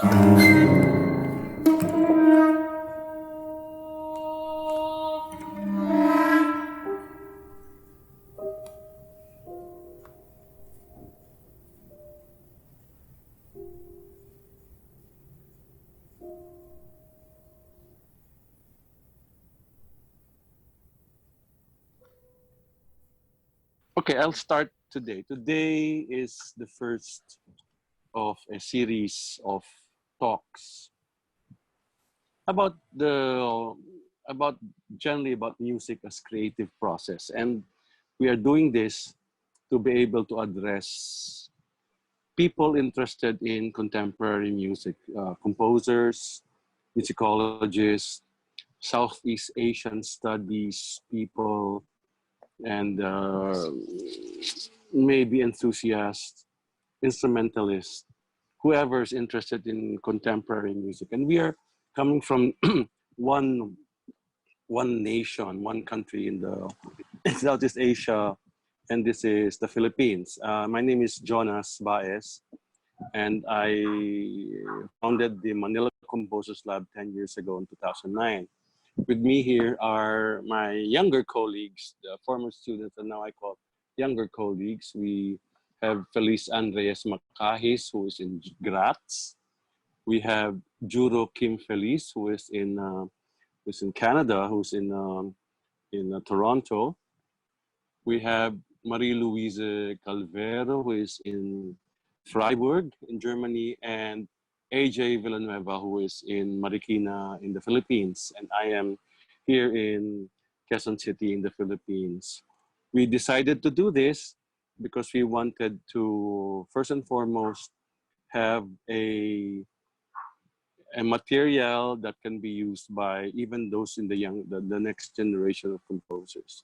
Okay, I'll start today. Today is the first of a series of talks about the about generally about music as creative process, and we are doing this to be able to address people interested in contemporary music, composers, musicologists, Southeast Asian studies people, and maybe enthusiasts, instrumentalists, whoever is interested in contemporary music. And we are coming from one nation, one country in the Southeast Asia, and this is the Philippines. My name is Jonas Baes, and I founded the Manila Composers Lab 10 years ago in 2009. With me here are my younger colleagues, the former students, and now I call younger colleagues. We have Feliz Andres Macahis, who is in Graz. We have Juro Kim Feliz, who is in Canada, who's in Toronto. We have Marie Louise Calvero, who is in Freiburg in Germany, and AJ Villanueva, who is in Marikina in the Philippines, and I am here in Quezon City in the Philippines. We decided to do this because we wanted to, first and foremost, have a material that can be used by even those in the next generation of composers.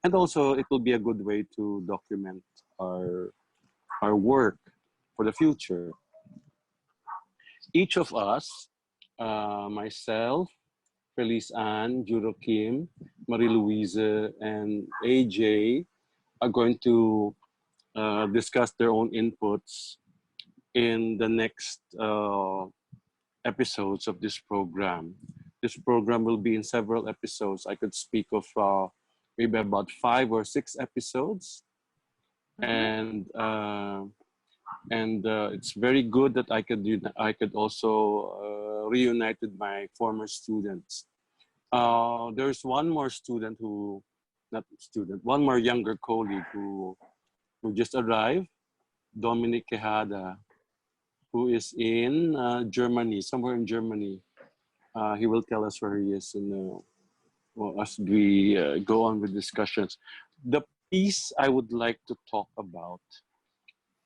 And also, it will be a good way to document our work for the future. Each of us, myself, Feliz Ann, Juro Kim, Marie Louise, and AJ, are going to discuss their own inputs in the next episodes of this program. This program will be in several episodes. I could speak of maybe about 5 or 6 episodes. And it's very good that I could also reunite with my former students. There's one more one more younger colleague who just arrived, Dominic Quejada, who is in Germany, somewhere in Germany. He will tell us where he is as we go on with discussions. The piece I would like to talk about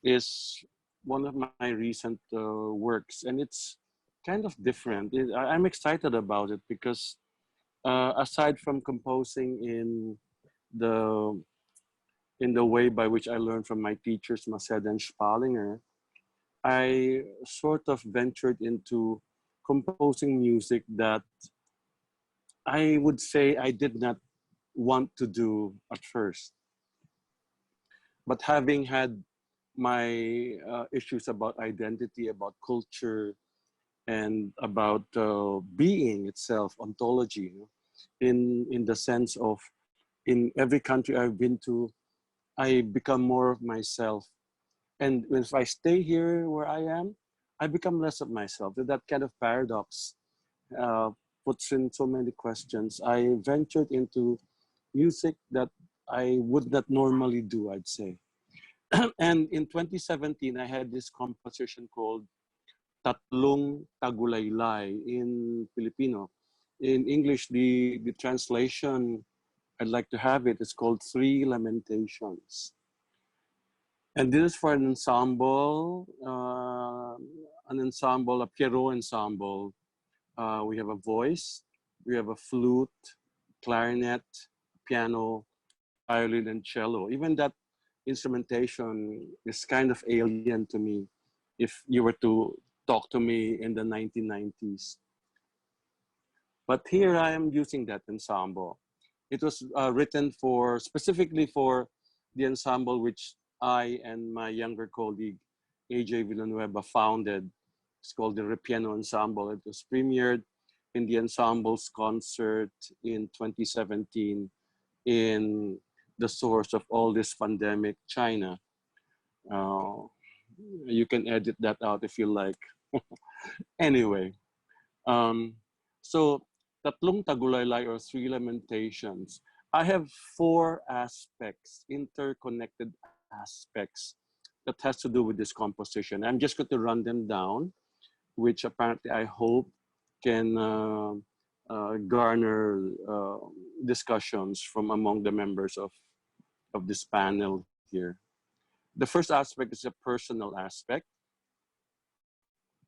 is one of my recent works, and it's kind of different. I'm excited about it because aside from composing in the way by which I learned from my teachers, Mathias and Spahlinger, I sort of ventured into composing music that I would say I did not want to do at first. But having had my issues about identity, about culture, and about being itself, ontology, in the sense of in every country I've been to, I become more of myself. And if I stay here where I am, I become less of myself. That kind of paradox puts in so many questions. I ventured into music that I would not normally do, I'd say. And in 2017, I had this composition called Tatlong Tagulaylay in Filipino. In English, the translation I'd like to have it is called Three Lamentations. And this is for an ensemble, a Pierrot ensemble. We have a voice, we have a flute, clarinet, piano, violin, and cello. Even that instrumentation is kind of alien to me if you were to talk to me in the 1990s. But here I am using that ensemble. It was written specifically for the ensemble which I and my younger colleague, AJ Villanueva, founded It's called the Repiano Ensemble. It was premiered in the ensemble's concert in 2017 in the source of all this pandemic, China. Uh, you can edit that out if you like. Anyway, um, so Tatlong Tagulaylay, or Three Lamentations. I have four aspects, interconnected aspects that has to do with this composition. I'm just going to run them down, which apparently I hope can garner discussions from among the members of this panel here. The first aspect is a personal aspect.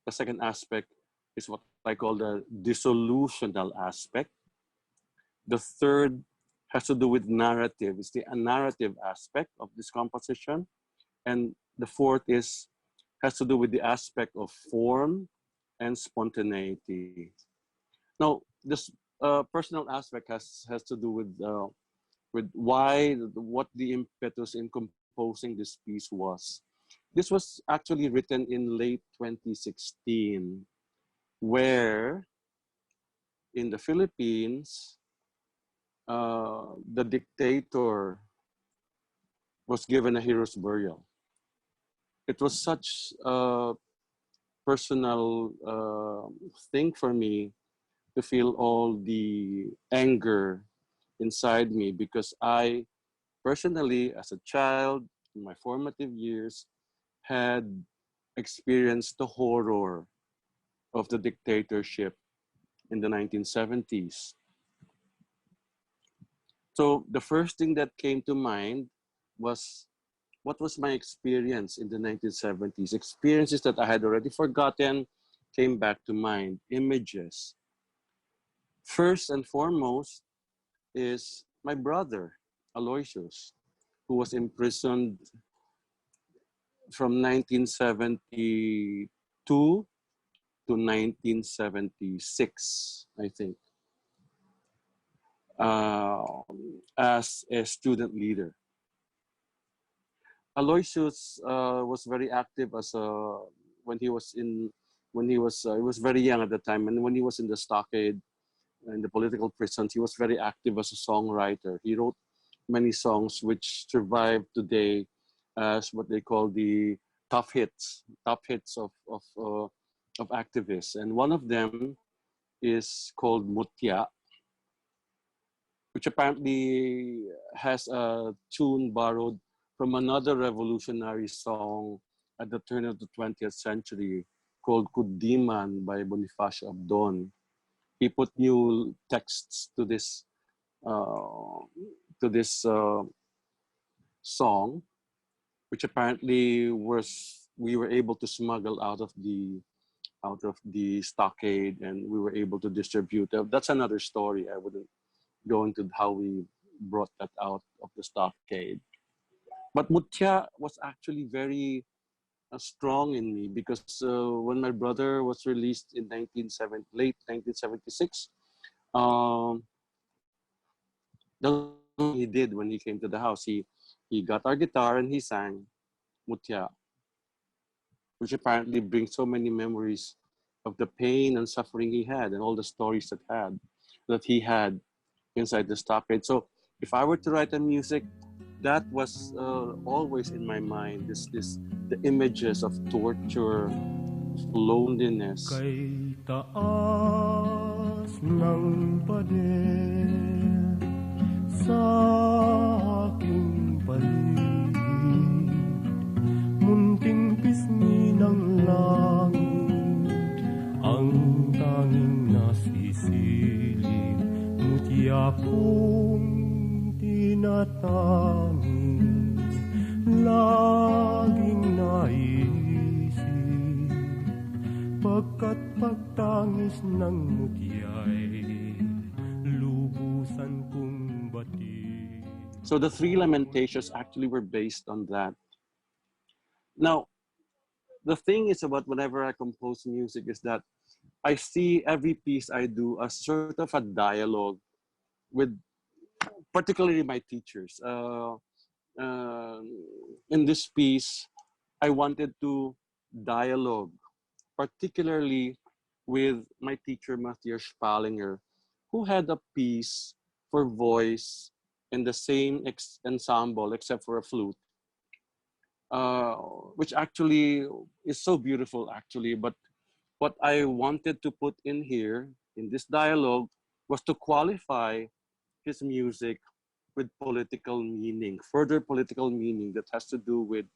The second aspect is what I call the dissolutional aspect. The third has to do with narrative. It's the narrative aspect of this composition. And the fourth has to do with the aspect of form and spontaneity. Now, this personal aspect has to do with what the impetus in composing this piece was. This was actually written in late 2016, where in the Philippines, the dictator was given a hero's burial. It was such a personal thing for me to feel all the anger inside me, because I personally, as a child, in my formative years, had experienced the horror of the dictatorship in the 1970s. So the first thing that came to mind was, what was my experience in the 1970s? Experiences that I had already forgotten came back to mind, images. First and foremost is my brother, Aloysius, who was imprisoned from 1972 to 1976, I think, as a student leader. Aloysius was very active as when he was he was very young at the time, and when he was in the stockade, in the political prisons, he was very active as a songwriter. He wrote many songs which survive today as what they call the top hits of activists. And one of them is called Mutya, which apparently has a tune borrowed from another revolutionary song at the turn of the 20th century called Kudiman by Bonifacio Abdon. He put new texts to this song, which apparently we were able to smuggle out of the stockade, and we were able to distribute. That's another story. I wouldn't go into how we brought that out of the stockade. But Mutya was actually very strong in me, because when my brother was released in late 1976, that's what he did when he came to the house. He got our guitar and he sang Mutya, which apparently brings so many memories of the pain and suffering he had, and all the stories that he had inside the stockade. So if I were to write a music, that was always in my mind. The images of torture, of loneliness. Kay taas ng pader sa aking paligid, munting pisngi ng langit, ang tanging nasisilip, mutya kong tinatangis, laging naisip, pagkat pagtangis ng mutya'y lubusan kong batid. So the Three Lamentations actually were based on that. Now, the thing is about whenever I compose music is that I see every piece I do as sort of a dialogue with particularly my teachers. In this piece, I wanted to dialogue particularly with my teacher, Mathias Spahlinger, who had a piece for voice in the same ensemble except for a flute, uh, which actually is so beautiful, actually. But what I wanted to put in here in this dialogue was to qualify his music with political meaning, further political meaning that has to do with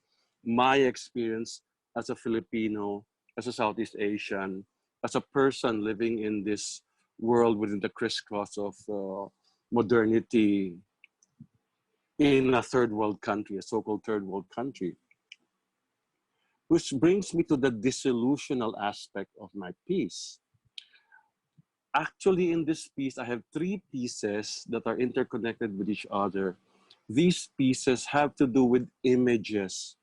my experience as a Filipino, as a Southeast Asian, as a person living in this world within the crisscross of modernity in a third world country, a so-called third world country. Which brings me to the disillusional aspect of my piece. Actually, in this piece, I have three pieces that are interconnected with each other. These pieces have to do with images,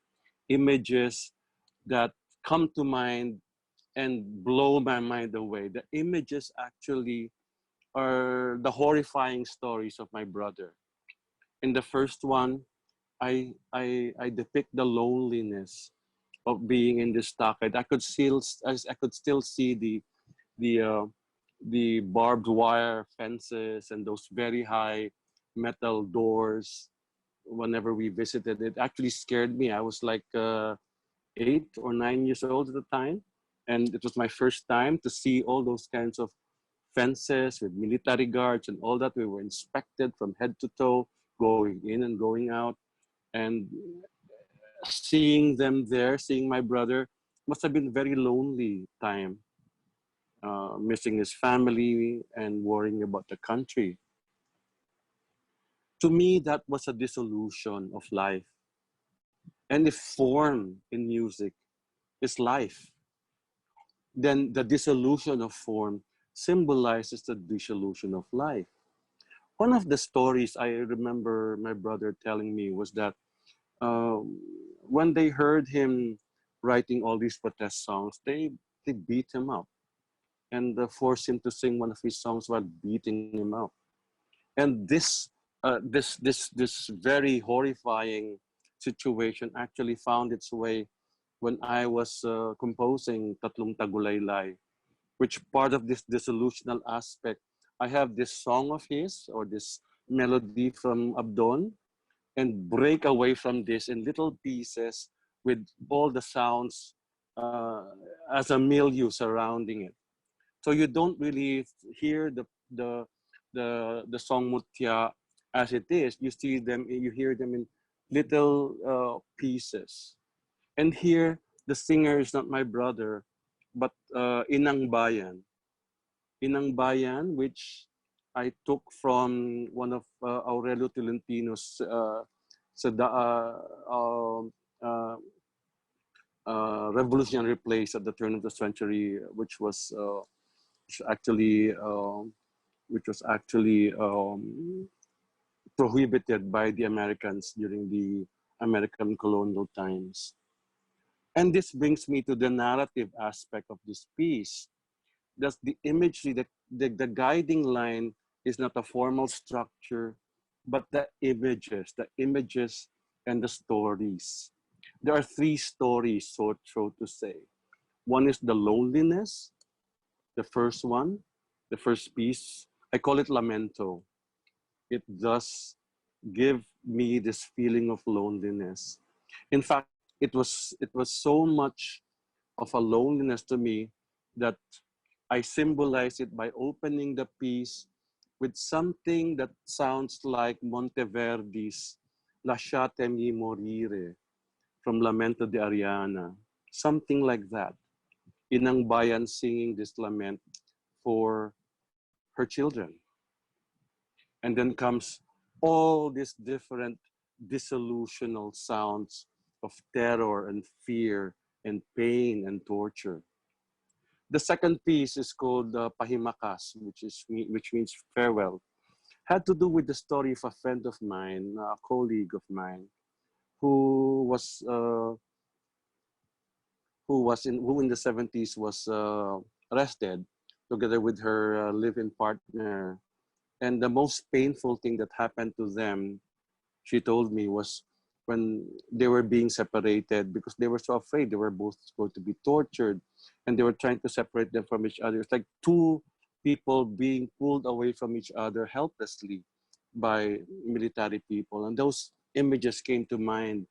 images that come to mind and blow my mind away. The images actually are the horrifying stories of my brother. In the first one, I depict the loneliness of being in this stockade. I could still see the uh, the barbed wire fences and those very high metal doors. Whenever we visited, it actually scared me. I was like 8 or 9 years old at the time, and it was my first time to see all those kinds of fences with military guards and all that. We were inspected from head to toe, going in and going out, and seeing them there, seeing my brother, must have been a very lonely time, missing his family and worrying about the country. To me, that was a dissolution of life. And if form in music is life, then the dissolution of form symbolizes the dissolution of life. One of the stories I remember my brother telling me was that um, when they heard him writing all these protest songs, they beat him up and forced him to sing one of his songs while beating him up. And this very horrifying situation actually found its way when I was composing Tatlong Tagulaylay, which part of this dissolutional aspect, I have this song of his or this melody from Abdon, and break away from this in little pieces with all the sounds uh, as a milieu surrounding it. So you don't really hear the song Mutya as it is. You see them, you hear them in little pieces. And here, the singer is not my brother, but Inang Bayan. Inang Bayan, which I took from one of Aurelio Tolentino's um, uh, revolutionary plays at the turn of the century, which actually which was actually prohibited by the Americans during the American colonial times. And this brings me to the narrative aspect of this piece. That's the imagery, the guiding line is not a formal structure, but the images and the stories. There are three stories, so to say. One is the loneliness, the first one, the first piece. I call it lamento. It does give me this feeling of loneliness. In fact, it was so much of a loneliness to me that I symbolize it by opening the piece with something that sounds like Monteverdi's Lasciatemi morire from Lamento di Ariana. Something like that. Inang Bayan singing this lament for her children. And then comes all these different dissolutional sounds of terror and fear and pain and torture. The second piece is called Pahimakas, which means farewell. Had to do with the story of a friend of mine, a colleague of mine, who was uh, who in the 70s was arrested together with her live-in partner. And the most painful thing that happened to them, she told me, was when they were being separated because they were so afraid they were both going to be tortured, and they were trying to separate them from each other. It's like two people being pulled away from each other helplessly by military people. And those images came to mind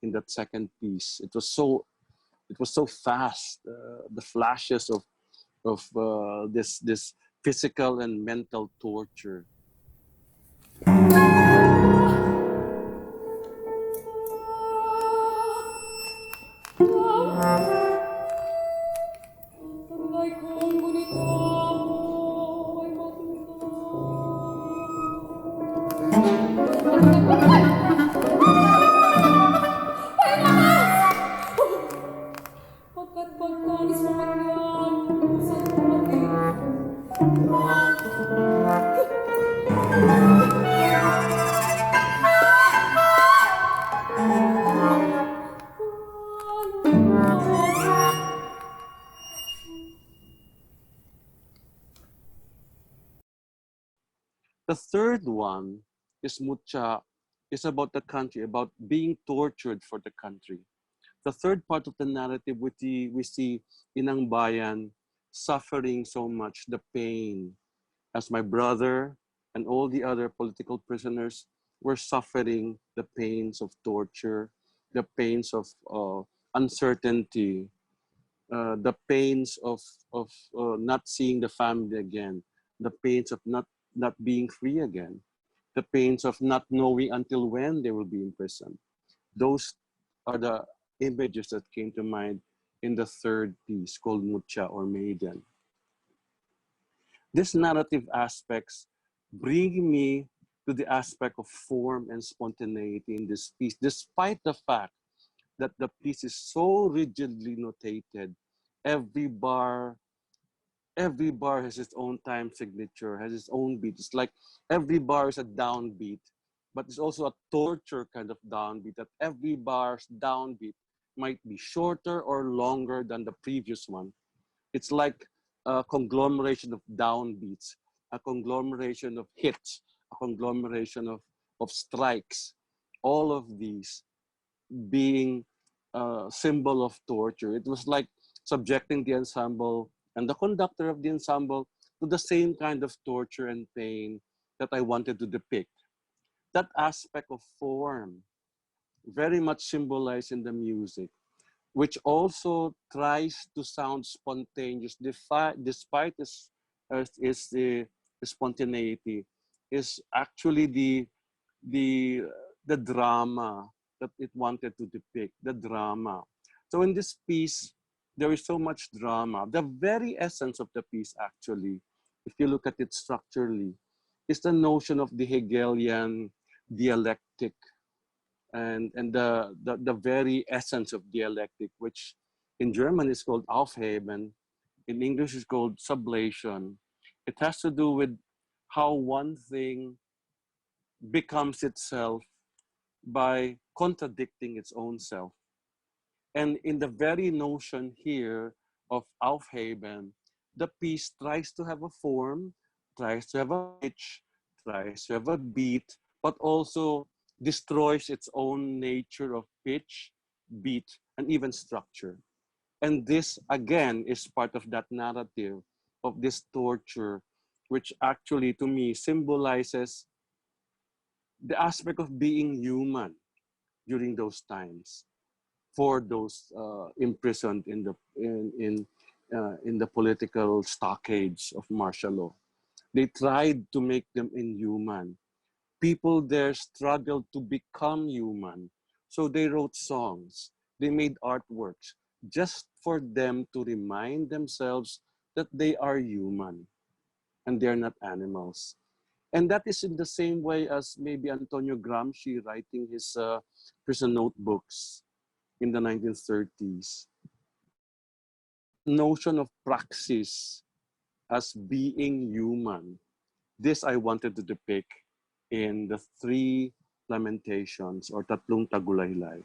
in that second piece. It was so fast, the flashes of this physical and mental torture. The third one is Mutya, is about the country, about being tortured for the country. The third part of the narrative, we see Inang Bayan suffering so much, the pain, as my brother and all the other political prisoners were suffering the pains of torture, the pains of uncertainty, the pains of not seeing the family again, the pains of not being free again, the pains of not knowing until when they will be imprisoned. Those are the images that came to mind in the third piece called Mutya or Maiden. These narrative aspects bring me to the aspect of form and spontaneity in this piece, despite the fact that the piece is so rigidly notated. Every bar, every bar has its own time signature, has its own beat. It's like every bar is a downbeat, but it's also a torture kind of downbeat, that every bar's downbeat might be shorter or longer than the previous one. It's like a conglomeration of downbeats, a conglomeration of hits, a conglomeration of strikes, all of these being a symbol of torture. It was like subjecting the ensemble and the conductor of the ensemble to the same kind of torture and pain that I wanted to depict. That aspect of form, very much symbolized in the music, which also tries to sound spontaneous despite its spontaneity, is actually the the drama that it wanted to depict, the drama. So in this piece, there is so much drama. The very essence of the piece, actually, if you look at it structurally, is the notion of the Hegelian dialectic, and the very essence of dialectic, which in German is called Aufheben, in English is called sublation. It has to do with how one thing becomes itself by contradicting its own self. And in the very notion here of Aufheben, the piece tries to have a form, tries to have a pitch, tries to have a beat, but also destroys its own nature of pitch, beat, and even structure. And this, again, is part of that narrative of this torture, which actually, to me, symbolizes the aspect of being human during those times for those imprisoned in the political stockades of martial law. They tried to make them inhuman. People there struggled to become human. So they wrote songs, they made artworks, just for them to remind themselves that they are human and they're not animals. And that is in the same way as maybe Antonio Gramsci writing his prison notebooks in the 1930s. Notion of praxis as being human. This I wanted to depict in the three lamentations or Tatlong Tagulaylay.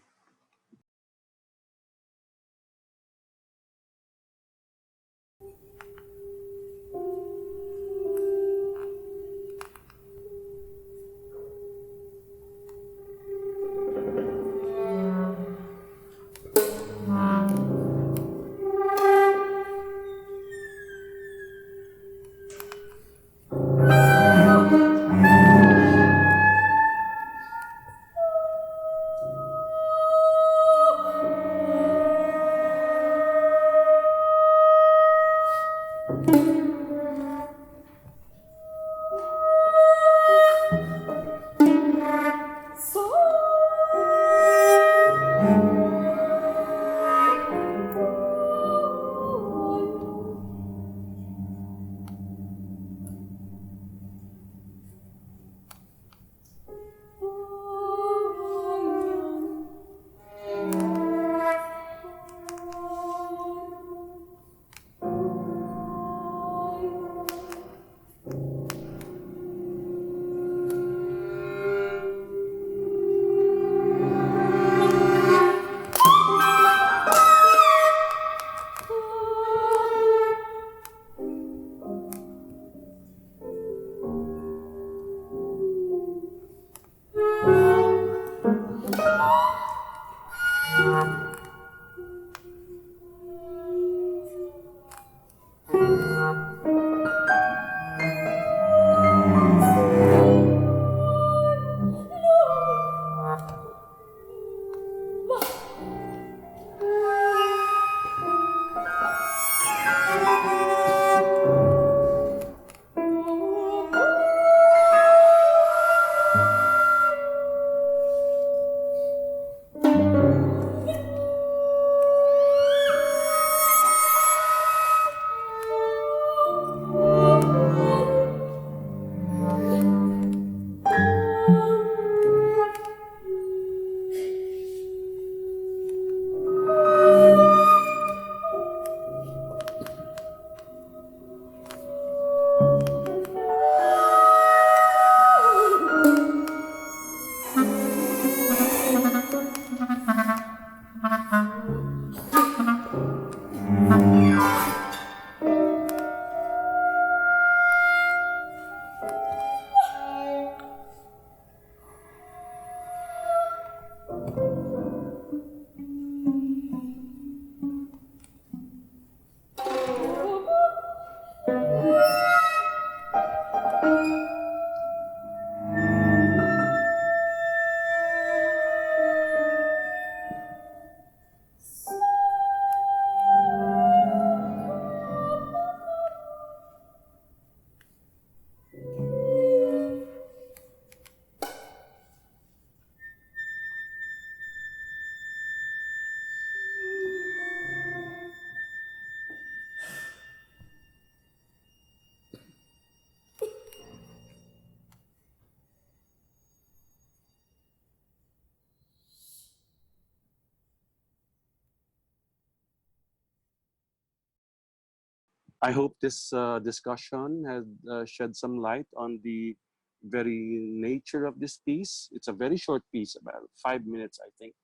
I hope this discussion has shed some light on the very nature of this piece. It's a very short piece, about 5 minutes, I think.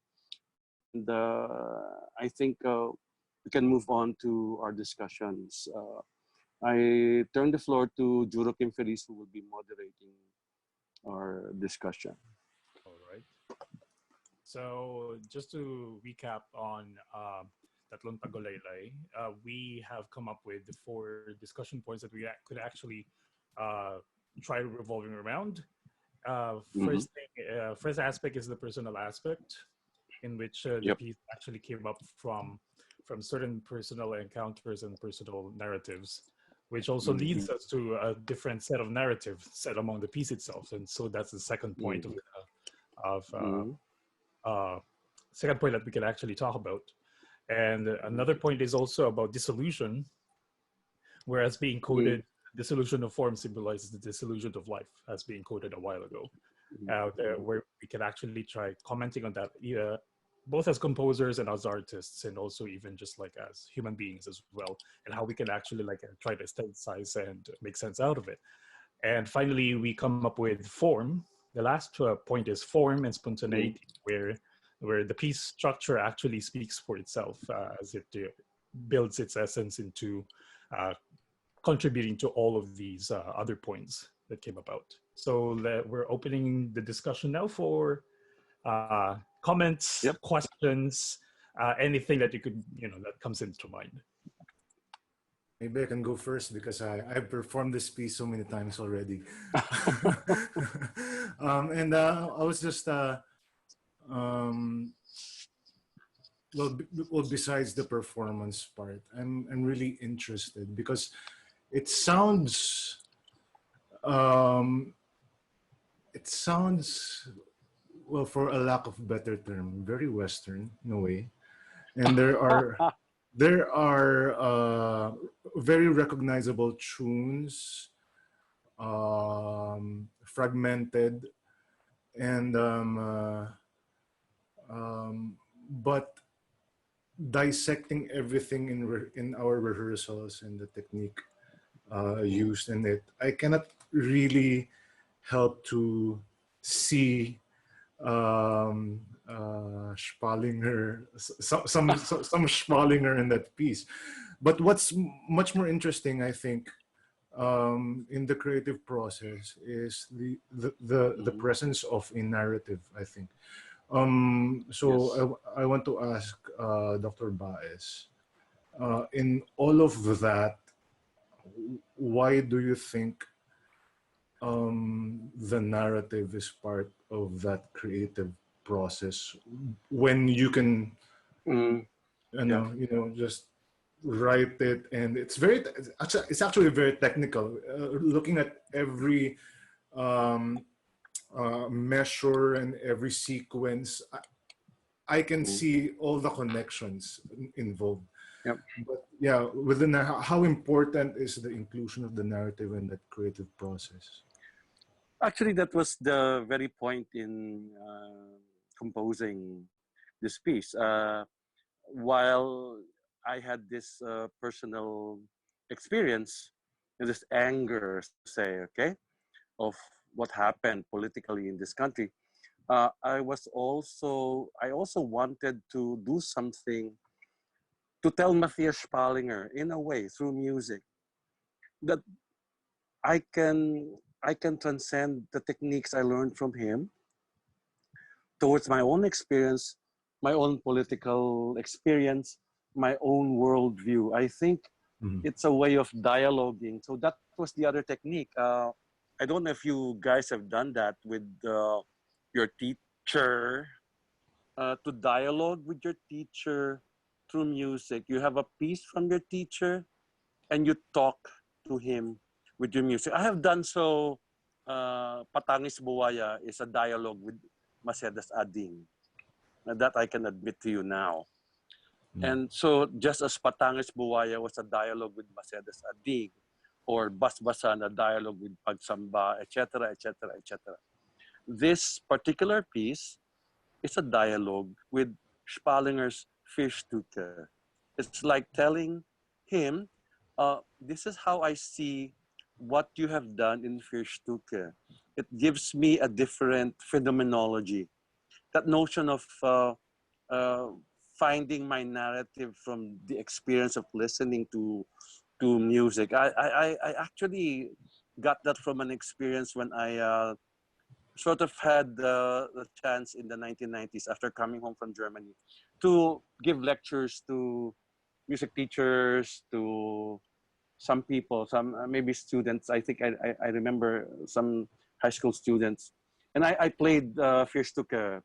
And I think we can move on to our discussions. I turn the floor to Juro Kim Feliz, who will be moderating our discussion. All right. So just to recap on Tatlong Tagulaylay, we have come up with 4 discussion points that we could actually try revolving around. First aspect is the personal aspect, in which the piece actually came up from certain personal encounters and personal narratives, which also leads us to a different set of narratives set among the piece itself. And so that's the second point second point that we can actually talk about. And another point is also about dissolution, whereas being coded, dissolution of form symbolizes the dissolution of life, as being quoted a while ago, where we can actually try commenting on that, both as composers and as artists, and also even just like as human beings as well, and how we can actually like try to synthesize and make sense out of it. And finally, we come up with form. The last point is form and spontaneity, where the piece structure actually speaks for itself as it builds its essence into contributing to all of these other points that came about. So we're opening the discussion now for comments, questions, anything that you could, that comes into mind. Maybe I can go first because I've performed this piece so many times already. And I was just, well, besides the performance part, I'm really interested because it sounds, well, for a lack of a better term, very Western in a way. And there are very recognizable tunes, fragmented, and but dissecting everything in our rehearsals and the technique used in it, I cannot really help to see Spahlinger, some Spahlinger in that piece. But what's much more interesting, I think, in the creative process is the presence of a narrative, I think. So I want to ask Dr. Baes, in all of that, why do you think the narrative is part of that creative process when you can, just write it, and it's actually very technical. Looking at every measure and every sequence, I can see all the connections involved. But yeah, within how important is the inclusion of the narrative in that creative process? Actually, that was the very point in composing this piece. While I had this personal experience, this anger, say, of what happened politically in this country, I also wanted to do something to tell Mathias Spahlinger in a way through music that I can transcend the techniques I learned from him towards my own experience, my own political experience, my own worldview. I think it's a way of dialoguing. So that was the other technique. I don't know if you guys have done that with your teacher, to dialogue with your teacher through music. You have a piece from your teacher and you talk to him with your music. I have done so. Patangis Buwaya is a dialogue with Macedas Ading. That I can admit to you now. And so just as Patangis Buwaya was a dialogue with Macedas Ading, or Basbasan, a dialogue with Pagsamba, etc., etc., etc. This particular piece is a dialogue with Spahlinger's Fischtuke. It's like telling him this is how I see what you have done in Fürstücke. It gives me a different phenomenology. That notion of uh, finding my narrative from the experience of listening to music. I actually got that from an experience when I sort of had the chance in the 1990s after coming home from Germany to give lectures to music teachers, to some people, some maybe students. I think I remember some high school students. And I played Fürstücke,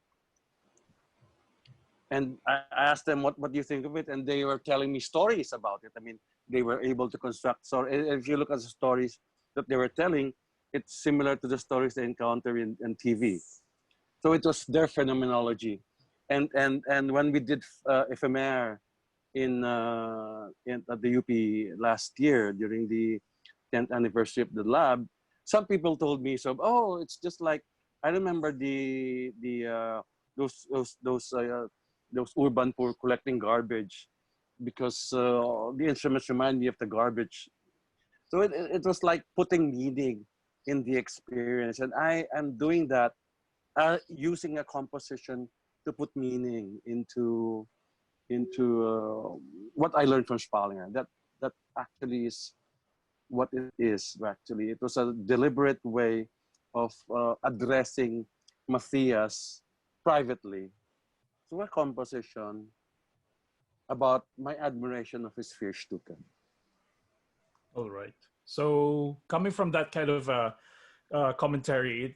and I asked them, what do you think of it? And they were telling me stories about it. I mean, they were able to construct. So if you look at the stories that they were telling, it's similar to the stories they encounter in TV. So it was their phenomenology. And when we did Ephemer at the UP last year during the 10th anniversary of the lab, some people told me, so, oh, it's just like, I remember those urban poor collecting garbage, because the instruments remind me of the garbage. So it was like putting meaning in the experience. And I am doing that, using a composition to put meaning into what I learned from Spahlinger. That actually is what it is. Actually, it was a deliberate way of addressing Mathias privately through a composition about my admiration of his Fürstücke. All right. So coming from that kind of commentary,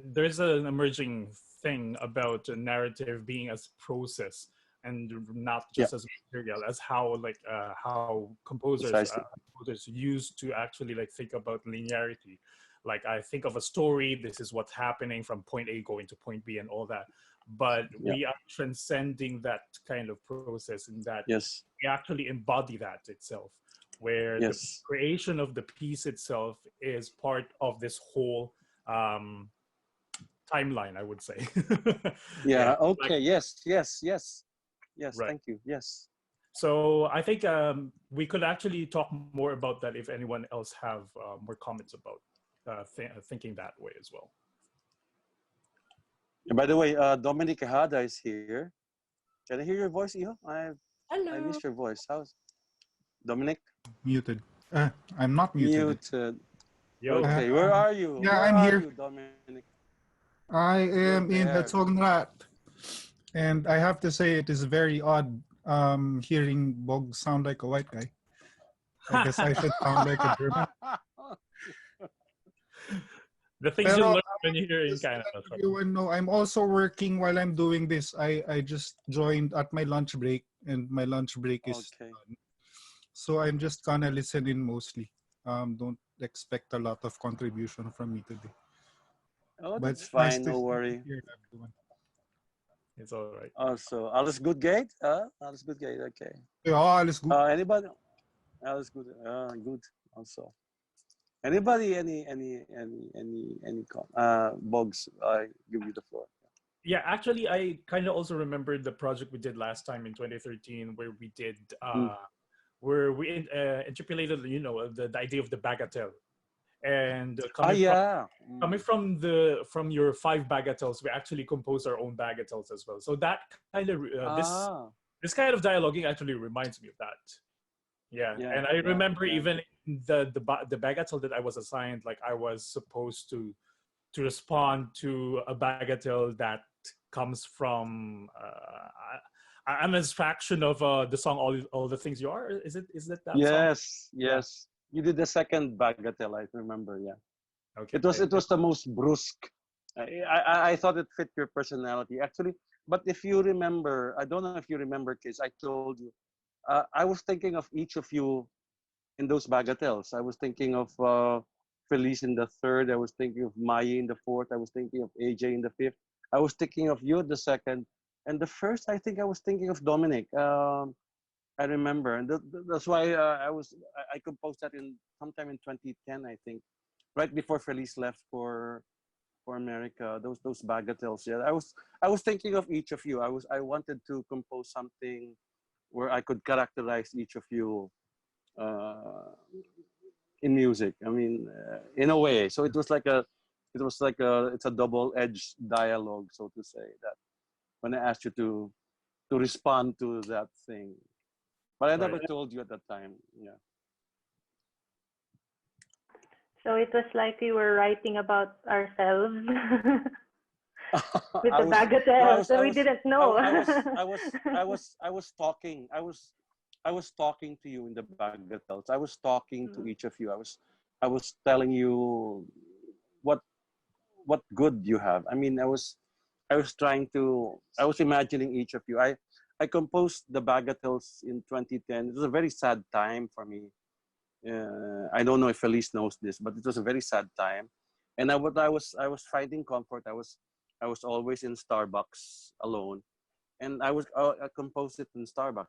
there's an emerging thing about a narrative being as process and not just as material, as how composers used to actually think about linearity. Like, I think of a story, this is what's happening from point A going to point B and all that. But we are transcending that kind of process in that we actually embody that itself, where the creation of the piece itself is part of this whole timeline, I would say. Okay. Yes. Right. Thank you. Yes. So I think we could actually talk more about that if anyone else have more comments about thinking that way as well. And by the way, Dominic Quijada is here. Can I hear your voice, Iho? Hello. I missed your voice. How's Dominic? Muted. I'm not muted. Okay, where are you? Yeah, where I'm are here. You, Dominic? I am in Tatlong Tagulaylay, and I have to say it is very odd hearing Bog sound like a white guy. I guess I should sound like a German. The things you learn when you're here in Canada. You know, I'm also working while I'm doing this. I just joined at my lunch break, and my lunch break is done. So I'm just gonna listen in mostly. Don't expect a lot of contribution from me today. Oh, but that's fine. No worry. It's all right. Also, alles good, Gate? Alles good, Gate. Okay. Yeah, alles good. Anybody? Alles good. Good. Also. Anybody? Any Bogs? I give you the floor. Yeah, actually, I kind of also remembered the project we did last time in 2013, where we did where we interpolated, the idea of the bagatelle, and coming from your 5 bagatelles, we actually composed our own bagatelles as well. So that kind of this kind of dialoguing actually reminds me of that. Yeah, and I remember even the bagatelle that I was assigned, like I was supposed to respond to a bagatelle that comes from an abstraction of the song all the things you are. Is it that yes song? Yes, you did the second bagatelle, I remember. Okay, it was the most brusque. I thought it fit your personality actually. But if you remember, I don't know if you remember, kids, I told you I was thinking of each of you in those bagatelles. I was thinking of Felice in the 3rd. I was thinking of Maya in the 4th. I was thinking of AJ in the 5th. I was thinking of you the 2nd. And the 1st, I think I was thinking of Dominic. I remember. And that's why I composed that sometime in 2010, I think, right before Felice left for America. Those bagatelles. Yeah, I was thinking of each of you. I wanted to compose something where I could characterize each of you in music. I mean, in a way. So it's a double-edged dialogue, so to say. That when I asked you to respond to that thing, but I never told you at that time. Yeah. So it was like we were writing about ourselves with the bagatelle, so we didn't know. I was talking to you in the bagatelles. I was talking to each of you. I was telling you what good you have. I mean, I was imagining each of you. I composed the bagatelles in 2010. It was a very sad time for me. I don't know if Felice knows this, but it was a very sad time. And I was finding comfort. I was always in Starbucks alone, and I composed it in Starbucks,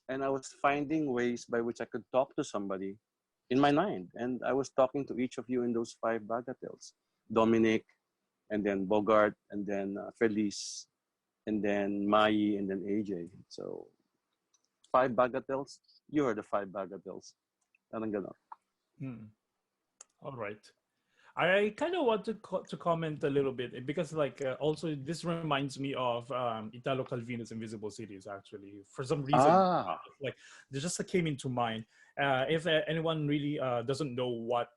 and I was finding ways by which I could talk to somebody in my mind, and I was talking to each of you in those 5 bagatelles: Dominic, and then Bogart, and then Felice, and then Mai, and then AJ. So 5 bagatelles. You are the 5 bagatelles. Parang ganon. All right. I kind of want to comment a little bit because, like, also this reminds me of Italo Calvino's Invisible Cities. Actually, for some reason, like, this just came into mind. If anyone really doesn't know what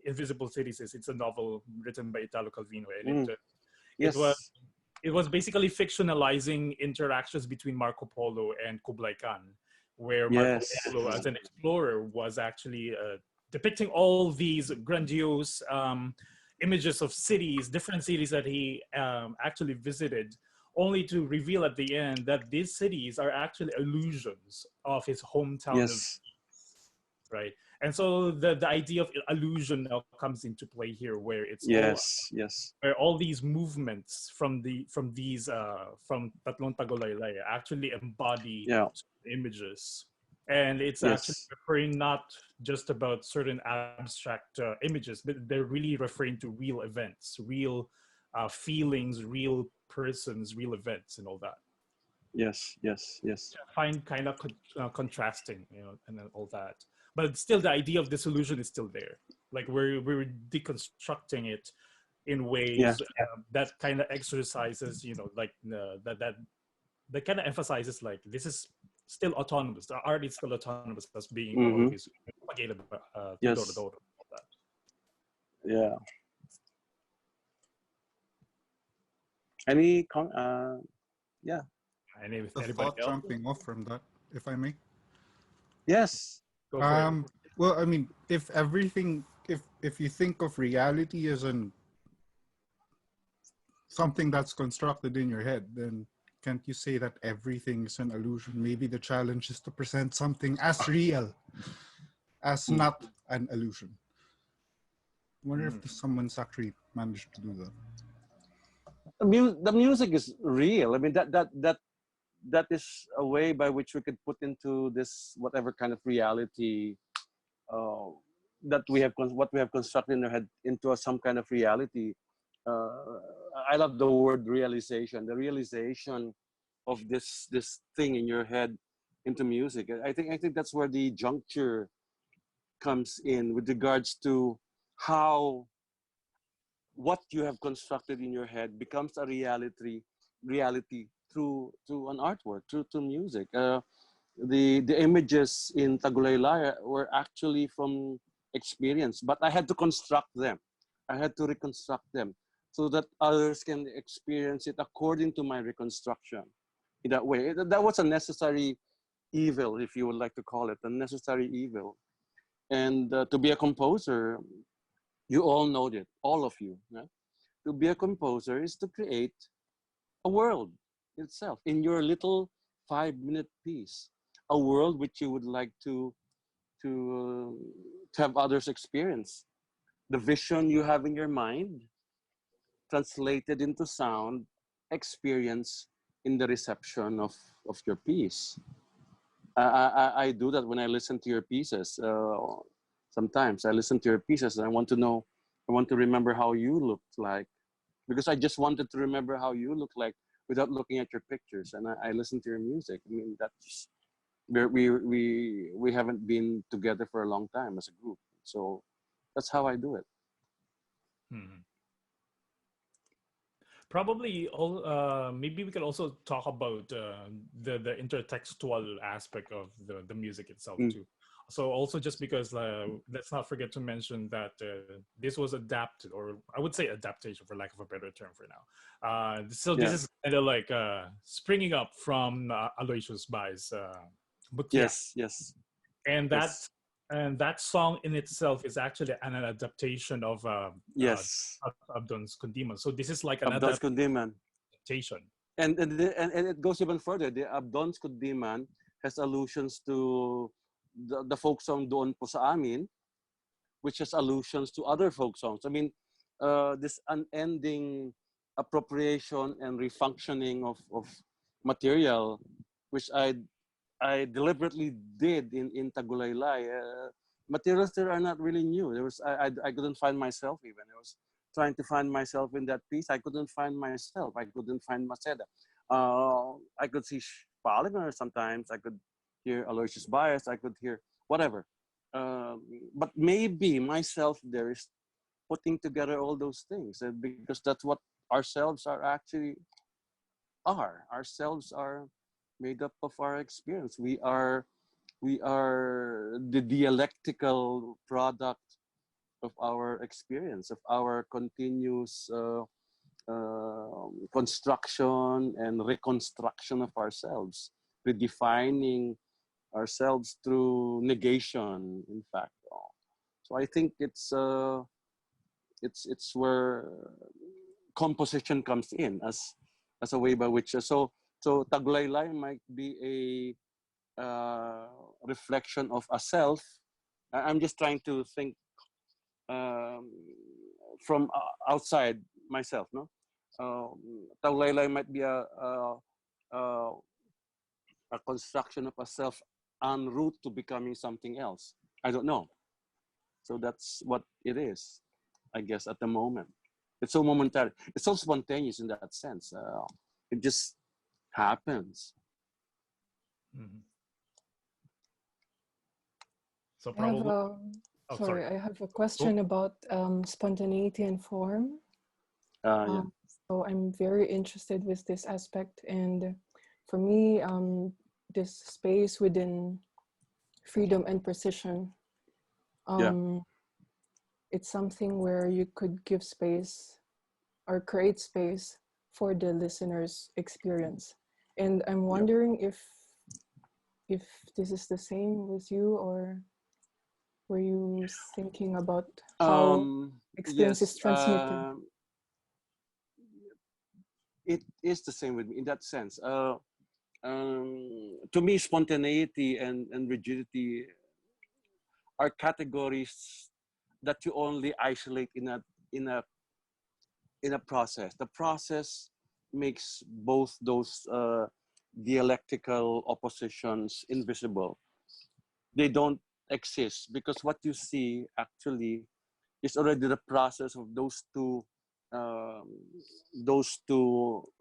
Invisible Cities is, it's a novel written by Italo Calvino, and it was basically fictionalizing interactions between Marco Polo and Kublai Khan, where Marco Polo, as an explorer, was actually depicting all these grandiose images of cities, different cities that he actually visited, only to reveal at the end that these cities are actually illusions of his hometown, right? And so the idea of illusion now comes into play here, where it's where all these movements from Tatlong Tagulaylay actually embody images. And it's actually referring not just about certain abstract images, but they're really referring to real events, real feelings, real persons, real events, and all that. Yes. I find kind of contrasting, and all that. But still, the idea of disillusion is still there. Like we're deconstructing it in ways that kind of exercises, like that kind of emphasizes, like, this is still autonomous. The art is still autonomous as being all of his Yeah. Any a thought jumping off from that, if I may? Yes. Well, I mean, if you think of reality as something that's constructed in your head, then can't you say that everything is an illusion? Maybe the challenge is to present something as real as not an illusion. I wonder if someone's actually managed to do that. The music is real. I mean, that is a way by which we could put into this whatever kind of reality that we have constructed in our head into some kind of reality. I love the word realization. The realization of this thing in your head into music. I think that's where the juncture comes in with regards to how what you have constructed in your head becomes a reality through an artwork, through music. The images in Tagulaylay were actually from experience, but I had to construct them. I had to reconstruct them so that others can experience it according to my reconstruction. In that way, that was a necessary evil, if you would like to call it, a necessary evil. And to be a composer, you all know it, all of you. Right? To be a composer is to create a world itself in your little 5-minute piece, a world which you would like to have others experience. The vision you have in your mind, translated into sound, experience in the reception of your piece. I do that when I listen to your pieces. Sometimes I listen to your pieces and I want to remember how you looked like, because I just wanted to remember how you look like without looking at your pictures. And I listen to your music. I mean, we haven't been together for a long time as a group. So that's how I do it. Probably maybe we could also talk about the intertextual aspect of the music itself too. So also just because let's not forget to mention that this was adapted, or I would say adaptation for lack of a better term for now. So this is kind of like springing up from Aloysius Baes' Mutya. Yes. And that song in itself is actually an adaptation of Abdon's Kundiman. So this is like an Abdon's Kundiman adaptation. And it goes even further. The Abdon's Kundiman has allusions to the folk song Doon Po Sa Amin, which has allusions to other folk songs. I mean, this unending appropriation and refunctioning of material, which I deliberately did in Tagulaylay. Materials there are not really new. There was I couldn't find myself even. I was trying to find myself in that piece. I couldn't find myself. I couldn't find Maceda. I could see Spahlinger sometimes. I could hear Aloysius Baes. I could hear whatever. But maybe myself there is putting together all those things, because that's what ourselves are actually are. Ourselves are made up of our experience. We are the dialectical product of our experience, of our continuous construction and reconstruction of ourselves, redefining ourselves through negation, in fact. So I think it's where composition comes in as a way by which so Tagulaylay might be a reflection of a self. I'm just trying to think from outside myself, no? Tagulaylay might be a construction of a self en route to becoming something else. I don't know. So that's what it is, I guess, at the moment. It's so momentary. It's so spontaneous in that sense. It just happens. So probably. I have a question about spontaneity and form. So I'm very interested with this aspect, and for me, this space within freedom and precision, it's something where you could give space or create space for the listener's experience. And I'm wondering if this is the same with you, or were you thinking about how experience is transmitted? It is the same with me in that sense. To me, spontaneity and rigidity are categories that you only isolate in a process. The process makes both those dialectical oppositions invisible. They don't exist because what you see actually is already the process of those two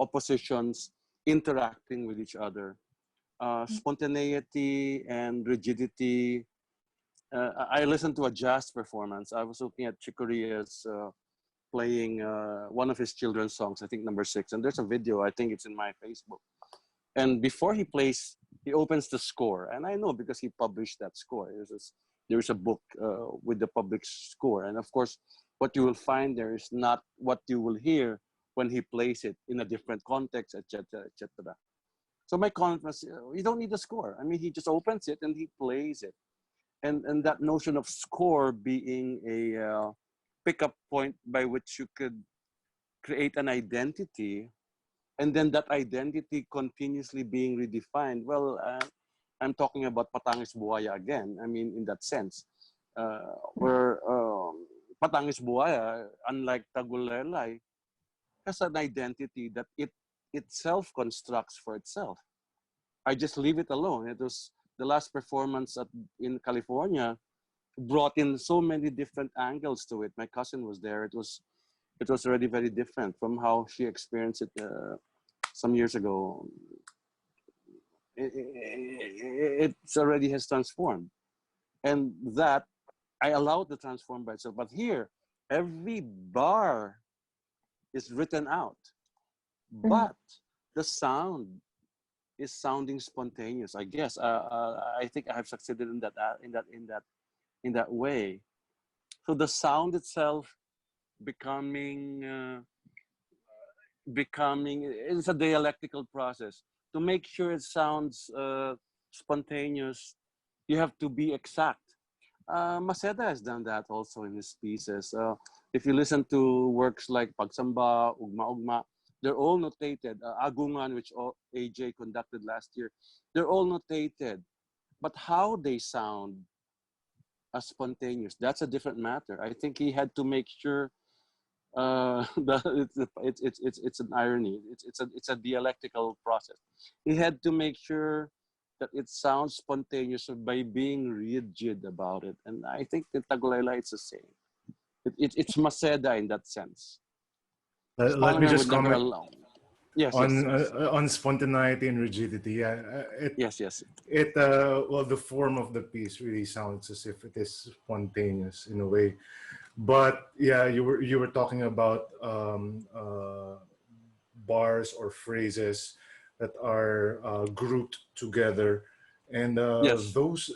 oppositions interacting with each other. Spontaneity and rigidity. I listened to a jazz performance. I was looking at Chikoria's playing one of his children's songs, I think number 6. And there's a video, I think it's in my Facebook. And before he plays, he opens the score. And I know because he published that score. There's a book with the public score. And of course, what you will find there is not what you will hear when he plays it in a different context, etc., etc. So my comment was, you don't need a score. I mean, he just opens it and he plays it. And that notion of score being a pickup point by which you could create an identity, and then that identity continuously being redefined. Well, I'm talking about Patangis Buhaya again. I mean, in that sense, where Patangis Buhaya, unlike Tagulaylay, has an identity that it itself constructs for itself. I just leave it alone. It was the last performance in California brought in so many different angles to it. My cousin was there. It was already very different from how she experienced it some years ago. it's already has transformed, and that I allowed to transform by itself. But here, every bar is written out, but the sound is sounding spontaneous. I guess I think I have succeeded in that way. So the sound itself becoming it's a dialectical process. To make sure it sounds spontaneous, you have to be exact. Maceda has done that also in his pieces. If you listen to works like Pagsamba, Ugma Ugma, they're all notated. Agungan, which AJ conducted last year, they're all notated. But how they sound as spontaneous, that's a different matter. I think he had to make sure it's an irony. It's a dialectical process. He had to make sure that it sounds spontaneous by being rigid about it. And I think in Tagulaylay it's the same. It's Maceda in that sense. Let me just comment Yes, on spontaneity and rigidity. Yes. Well, the form of the piece really sounds as if it is spontaneous in a way. But yeah, you were talking about bars or phrases that are grouped together, and yes. those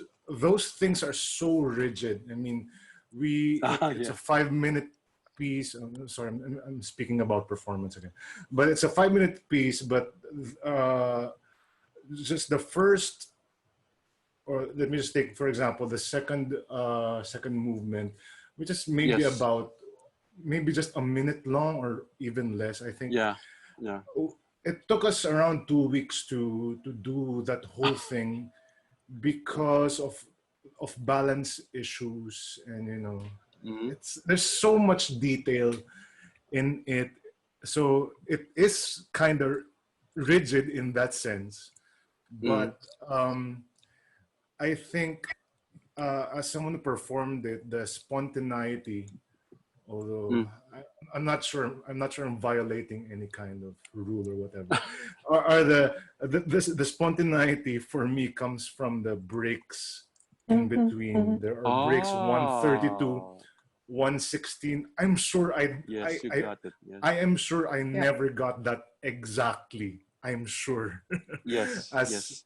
things are so rigid. I mean, it's a 5-minute piece. Sorry, I'm speaking about performance again, but it's a 5-minute piece. But just the first, or let me just take for example the second movement, which is maybe about just a minute long or even less. I think. Yeah. It took us around 2 weeks to do that whole thing because of balance issues, and there's so much detail in it, so it is kind of rigid in that sense. But I think as someone who performed it, the spontaneity, although I'm not sure I'm violating any kind of rule or whatever, are the spontaneity for me comes from the breaks in between. There are breaks 132, 116. I'm sure got it. Yes. I am sure I never got that exactly. I'm sure. Yes. Yes.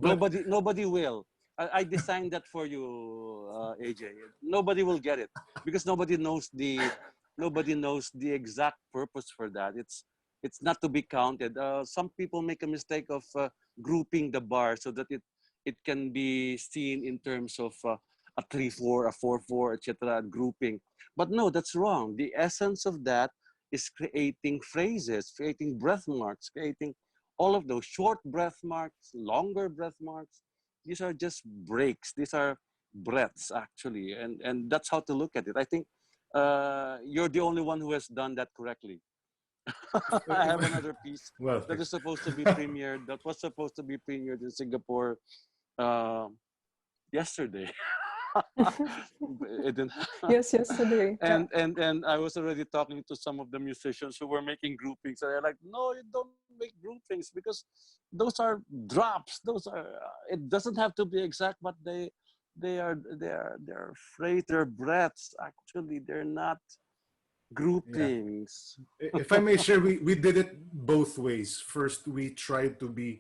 But nobody will. I designed that for you, AJ. Nobody will get it because nobody knows the exact purpose for that. It's not to be counted. Some people make a mistake of grouping the bar so that it can be seen in terms of a 3/4, a 4/4, etc. Grouping. But no, that's wrong. The essence of that is creating phrases, creating breath marks, creating all of those short breath marks, longer breath marks. These are just breaks. These are breaths, actually, and that's how to look at it. I think you're the only one who has done that correctly. I have another piece that is supposed to be premiered. That was supposed to be premiered in Singapore yesterday. It didn't. Yes, yesterday. And I was already talking to some of the musicians who were making groupings, and they're like, "No, you don't make groupings because those are drops. Those are. It doesn't have to be exact, but they're phrase, they're breaths. Actually, they're not groupings." Yeah. If I may share, we did it both ways. First, we tried to be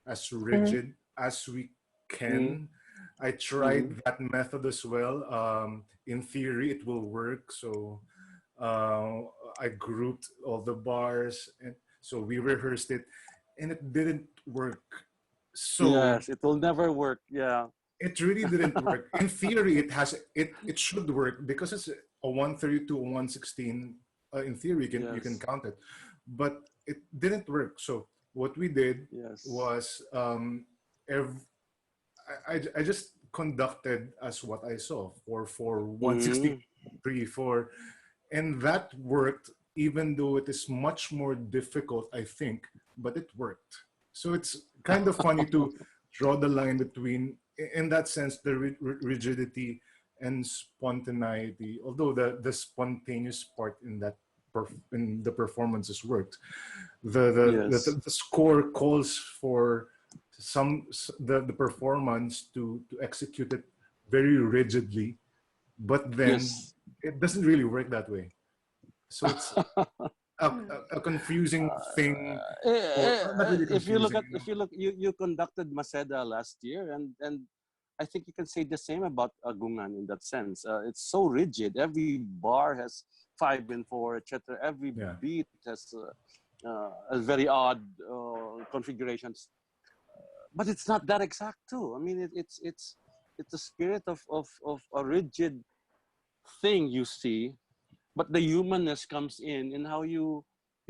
as rigid as we can. I tried that method as well. In theory, it will work. So I grouped all the bars, and so we rehearsed it, and it didn't work. So yes, it will never work. Yeah, it really didn't work. In theory, it should work because it's a 132, 116. In theory, you can count it, but it didn't work. So what we did was I just conducted as what I saw, 4/4, 163, 4, and that worked. Even though it is much more difficult, I think, but it worked. So it's kind of funny to draw the line between, in that sense, the rigidity and spontaneity. Although the spontaneous part in that in the performances worked, the score calls for the performance to execute it very rigidly, but then Yes. it doesn't really work that way. So it's a confusing thing, or not really If you look confusing. at, if you look, you conducted Maseda last year, and I think you can say the same about Agungan in that sense. It's so rigid. Every bar has 5 and 4, etc. Every Yeah. beat has a very odd configurations, but it's not that exact too. I mean, it's the spirit of a rigid thing you see, but the humanness comes in how you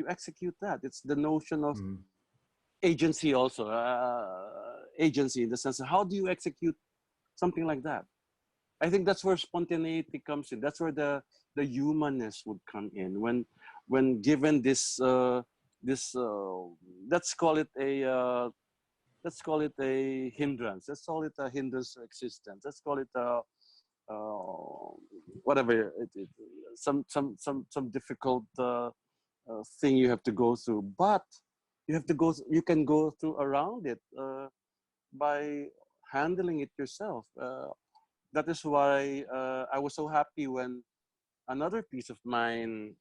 execute that. It's the notion of Mm. agency also, agency in the sense of how do you execute something like that. I think that's where spontaneity comes in. That's where the humanness would come in when given this let's call it a hindrance. Let's call it a hindrance to existence. Let's call it a whatever some difficult thing you have to go through, but you can go through around it by handling it yourself. That is why I was so happy when another piece of mine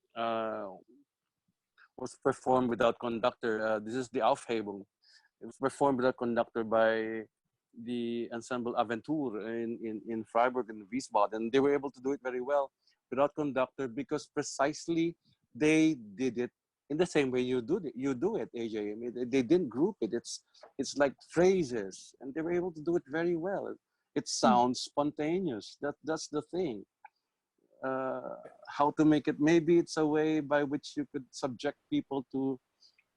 was performed without conductor. This is the Aufhebung. It was performed without conductor by the ensemble Aventur in Freiburg and Wiesbaden. They were able to do it very well without conductor because precisely they did it in the same way you do it, AJ. I mean, they didn't group it. It's like phrases, and they were able to do it very well. It sounds spontaneous. That's the thing. How to make it? Maybe it's a way by which you could subject people to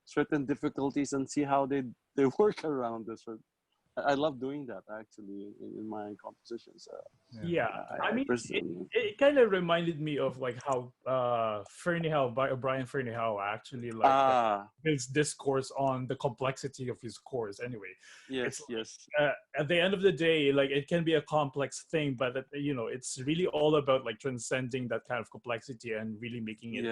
certain difficulties and see how they work around this. I love doing that actually in my compositions. Yeah, I mean, personally, it kind of reminded me of like how Brian Fernihau actually like builds discourse on the complexity of his course. Anyway, yes, it's yes. at the end of the day, like it can be a complex thing, but it's really all about like transcending that kind of complexity and really making it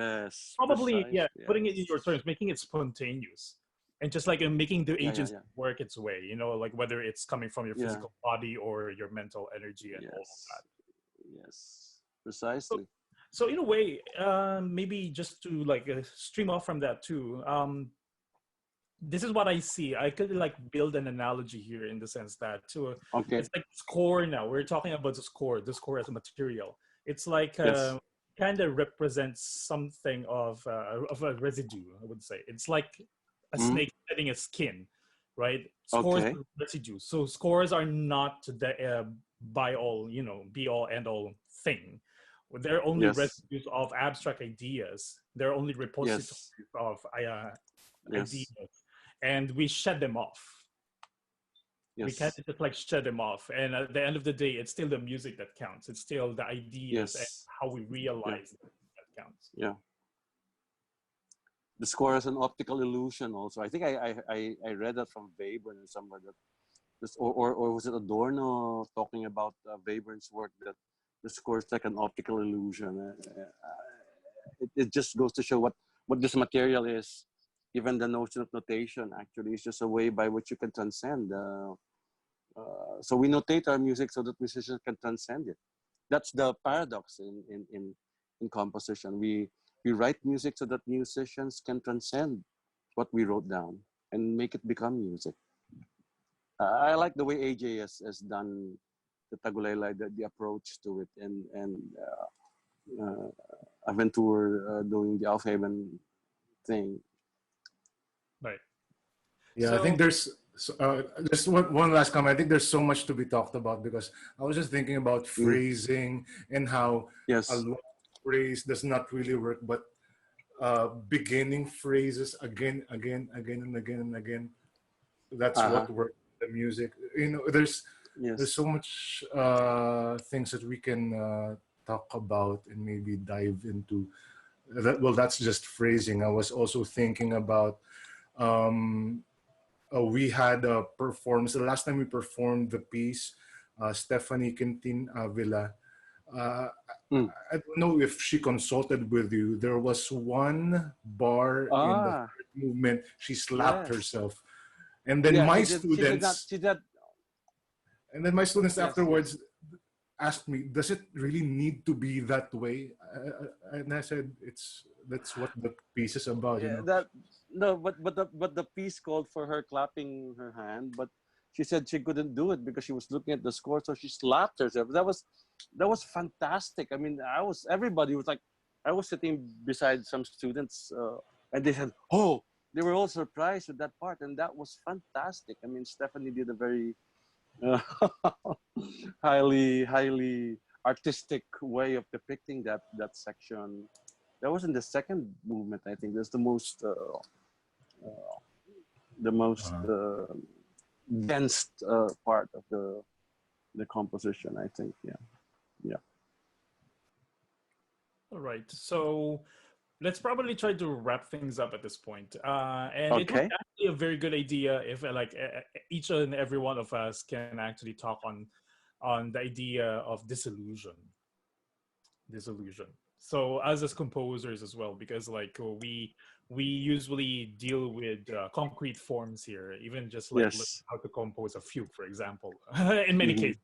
probably putting it in your terms, making it spontaneous. And just like making the agency work its way, like whether it's coming from your physical body or your mental energy and all of that. Yes, precisely. So in a way, maybe just to like stream off from that too, this is what I see. I could like build an analogy here in the sense that too, it's like score now. We're talking about the score as a material. It's like kind of represents something of a residue, I would say. It's like a snake shedding its skin, right? Scores are residue. So scores are not the by all, be all end all thing. They're only residues of abstract ideas. They're only repositories of ideas, and we shed them off. We can't just like shed them off. And at the end of the day, it's still the music that counts. It's still the ideas and how we realize that counts. Yeah. The score is an optical illusion also. I think I read that from Webern somewhere, that this, or was it Adorno talking about Webern's work, that the score is like an optical illusion. It just goes to show what this material is. Even the notion of notation actually is just a way by which you can transcend. So we notate our music so that musicians can transcend it. That's the paradox in composition. We write music so that musicians can transcend what we wrote down and make it become music. I like the way AJ has done the Tagulaylay, the approach to it, and Aventur doing the Aufheben thing. Right. Yeah, so, I think there's just one last comment. I think there's so much to be talked about, because I was just thinking about phrasing and how a lot of phrase does not really work, but beginning phrases again and again. That's what works in the music. There's so much things that we can talk about and maybe dive into. Well, that's just phrasing. I was also thinking about we had a performance. The last time we performed the piece, Stephanie Quintin Avila, I don't know if she consulted with you. There was one bar in the third movement. She slapped herself. And then Yeah, my she did not. students, She did. and then my students Yes, afterwards asked me, "Does it really need to be that way?" And I said, "That's what the piece is about, you yeah, know." that no, but the piece called for her clapping her hand, but she said she couldn't do it because she was looking at the score, so she slapped herself. That was fantastic. I mean, everybody was like, I was sitting beside some students, and they said, "Oh," they were all surprised with that part, and that was fantastic. I mean, Stephanie did a very uh, highly artistic way of depicting that section. That was in the second movement, I think. That's the most Uh, dense part of the composition, I think. Yeah, yeah. All right. So let's probably try to wrap things up at this point. And it would Okay. actually a very good idea if each and every one of us can actually talk on the idea of disillusion. So as composers as well, because we usually deal with concrete forms here, even just like learning Yes. how to compose a fugue, for example, in many Hmm. cases,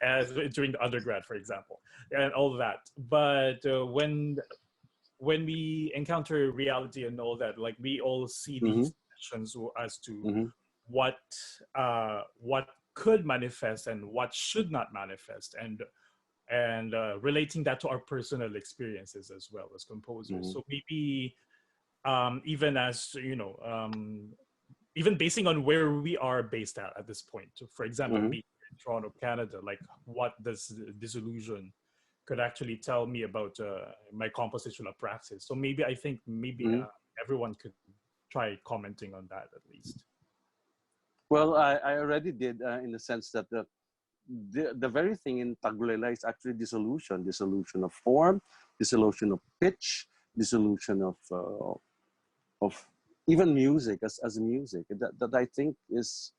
as during the undergrad, for example, and all that. But when we encounter reality and all that, like we all see Hmm. these tensions as to Hmm. what could manifest and what should not manifest, and relating that to our personal experiences as well as composers. Hmm. So maybe even as even basing on where we are based at this point. For example, Hmm. me in Toronto, Canada, like what does disillusion could actually tell me about my compositional practice. So maybe I think maybe Hmm. everyone could try commenting on that at least. Well, I already did, in the sense that the very thing in Tagulaylay is actually dissolution of form, dissolution of pitch, dissolution of even music as music. That I think is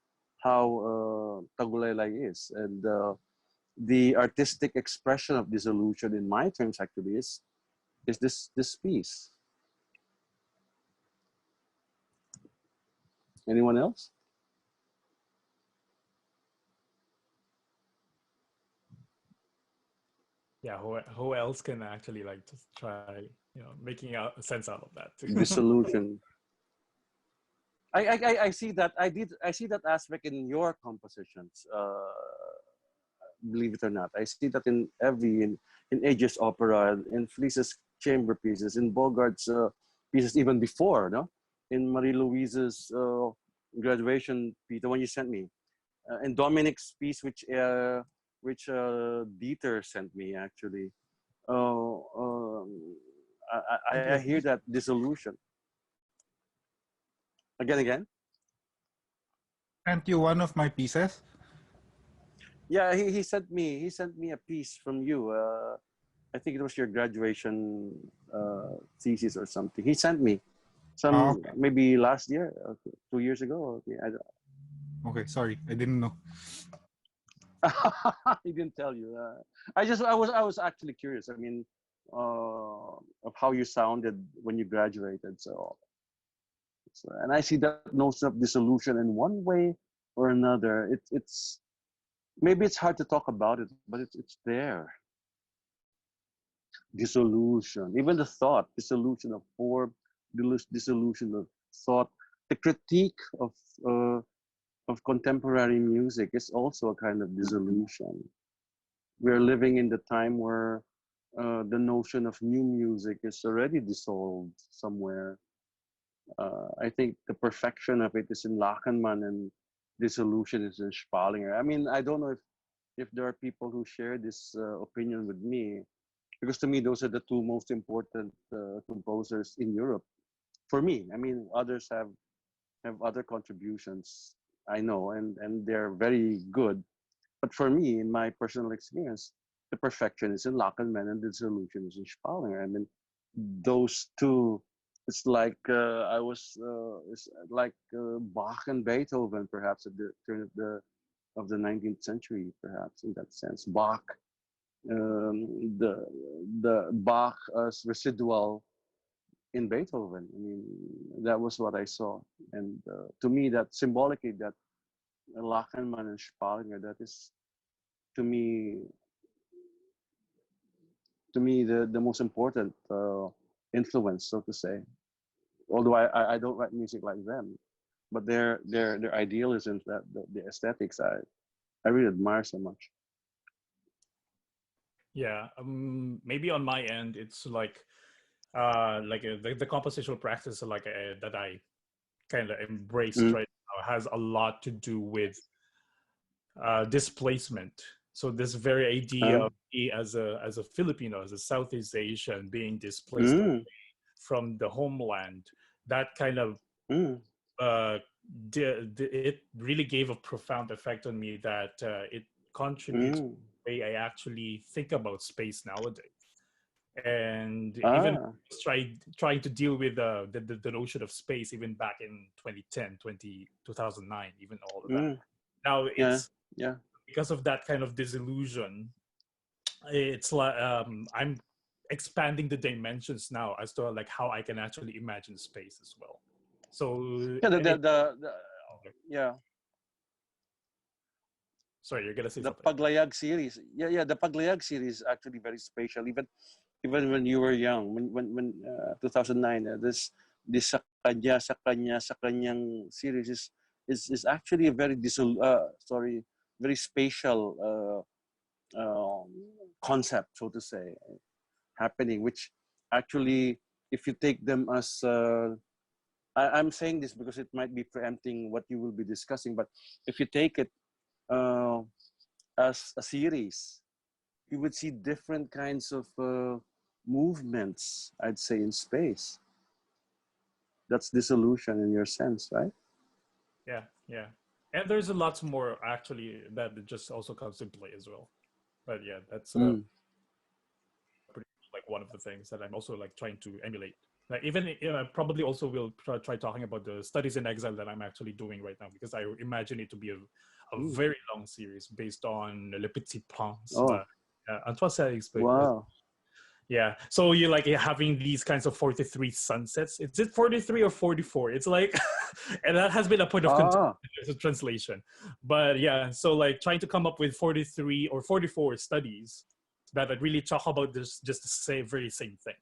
how Tagulaylay is, and the artistic expression of dissolution in my terms actually is this piece. Anyone else? Yeah, who else can actually like just try making out sense out of that? Dissolution. I see that I see that aspect in your compositions. Believe it or not, I see that in Aegis opera, in Fliess's chamber pieces, in Bogart's pieces even before, no, in Marie Louise's graduation piece, the one you sent me, and Dominic's piece, which Dieter sent me actually. Uh, um, I hear that dissolution again. Sent you one of my pieces. Yeah, he sent me a piece from you. I think it was your graduation thesis or something. He sent me Ah, some okay. maybe last year, 2 years ago. Okay, Okay, sorry, I didn't know. he didn't tell you. I was actually curious. I mean, of how you sounded when you graduated. So, and I see that notion of dissolution in one way or another. It's maybe it's hard to talk about it, but it's there. Dissolution, even the thought, dissolution of form, dissolution of thought. The critique uh, of contemporary music is also a kind of dissolution. We're living in the time where the notion of new music is already dissolved somewhere. I think the perfection of it is in Lachenmann and dissolution is in Spahlinger. I mean, I don't know if there are people who share this opinion with me, because to me those are the two most important composers in Europe. For me, I mean, others have other contributions, I know, and they're very good. But for me, in my personal experience, the perfection is in Lachenmann and the solution is in Spahlinger. I mean, those two, it's like it's like Bach and Beethoven, perhaps at the turn of the 19th century, perhaps in that sense. Bach, the Bach's residual in Beethoven. I mean, that was what I saw, and to me, that symbolically, that Lachenmann and Spahlinger, that is to me the most important influence, so to say. Although I don't write music like them, but their idealisms, that the aesthetics, I really admire so much. Yeah, maybe on my end, it's like the compositional practice that I kind of embraced right now has a lot to do with displacement. So this very idea of me as a Filipino, as a Southeast Asian, being displaced away from the homeland, that kind of it really gave a profound effect on me, that it contributes to the way I actually think about space nowadays. And even trying to deal with the notion of space even back in 2010, 2009, even all of that. Now it's because of that kind of disillusion, it's like I'm expanding the dimensions now as to like how I can actually imagine space as well. So sorry, you're gonna say the something. Paglayag series. The Paglayag series is actually very spatial. Even when you were young, when 2009, this sa kanyang series is actually a very very spatial concept, so to say, happening, which actually, if you take them as I'm saying this because it might be preempting what you will be discussing, but if you take it as a series, you would see different kinds of movements, I'd say, in space. That's dissolution in your sense, right? Yeah. And there's a lot more actually that just also comes in play as well. But yeah, that's pretty like one of the things that I'm also like trying to emulate. Like even probably also will try talking about the studies in exile that I'm actually doing right now, because I imagine it to be a very long series based on Le Petit Prince by Antoine Salingsberg. Wow. Yeah, so you're like having these kinds of 43 sunsets. Is it 43 or 44? It's like, and that has been a point of translation. But yeah, so like trying to come up with 43 or 44 studies that really talk about this, just the very same thing,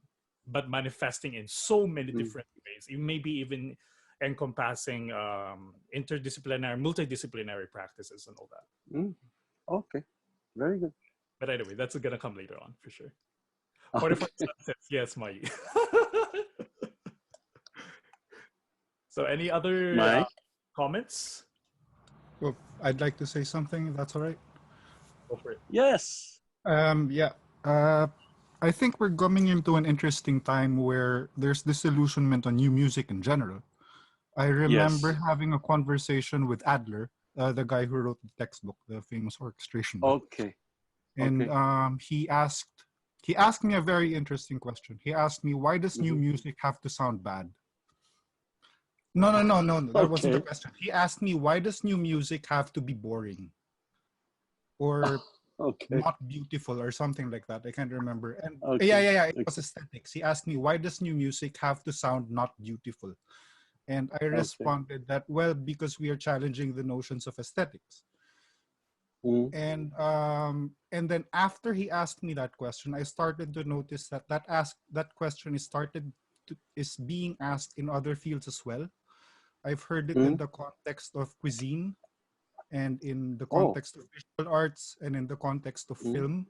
but manifesting in so many different ways. You may be even encompassing interdisciplinary, multidisciplinary practices and all that. Okay, very good. But anyway, that's gonna come later on for sure. 44 sunsets, yes, Mai. So any other comments? Well, I'd like to say something, if that's all right. Go for it. Yes. I think we're coming into an interesting time where there's disillusionment on new music in general. I remember having a conversation with Adler, the guy who wrote the textbook, the famous orchestration book. Okay. And he asked me a very interesting question. He asked me, why does new music have to sound bad? No. That wasn't the question. He asked me, why does new music have to be boring? Or not beautiful or something like that. I can't remember. And it was aesthetics. He asked me, why does new music have to sound not beautiful? And I responded that, well, because we are challenging the notions of aesthetics. And then after he asked me that question, I started to notice that question is being asked in other fields as well. I've heard it in the context of cuisine, and in the context of visual arts, and in the context of film.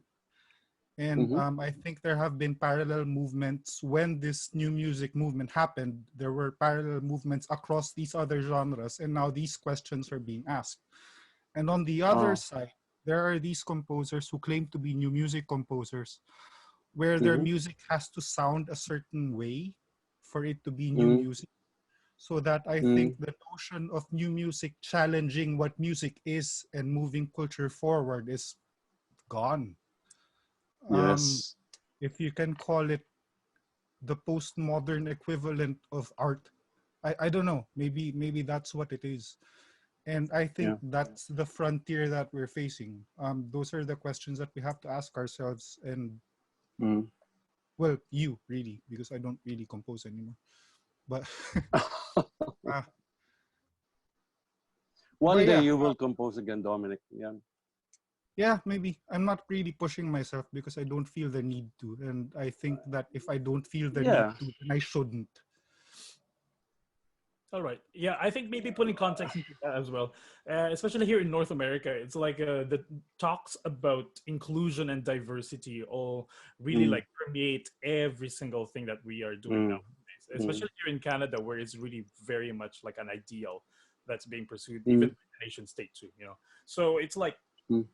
And I think there have been parallel movements. When this new music movement happened, there were parallel movements across these other genres, and now these questions are being asked. And on the other side, there are these composers who claim to be new music composers, where their music has to sound a certain way for it to be new music. So that I think the notion of new music challenging what music is and moving culture forward is gone. Yes. If you can call it the postmodern equivalent of art, I don't know. Maybe that's what it is. And I think that's the frontier that we're facing. Those are the questions that we have to ask ourselves. And Well, you really, because I don't really compose anymore. But One but day yeah, you will compose again, Dominic. Yeah. yeah, maybe I'm not really pushing myself because I don't feel the need to, and I think that if I don't feel the need Yeah. to, then I shouldn't. All right. Yeah, I think maybe putting context into that as well, especially here in North America, it's like the talks about inclusion and diversity all really Mm. like permeate every single thing that we are doing Mm. nowadays, especially here in Canada, where it's really very much like an ideal that's being pursued, Mm. even by the nation state too, So it's like, Mm.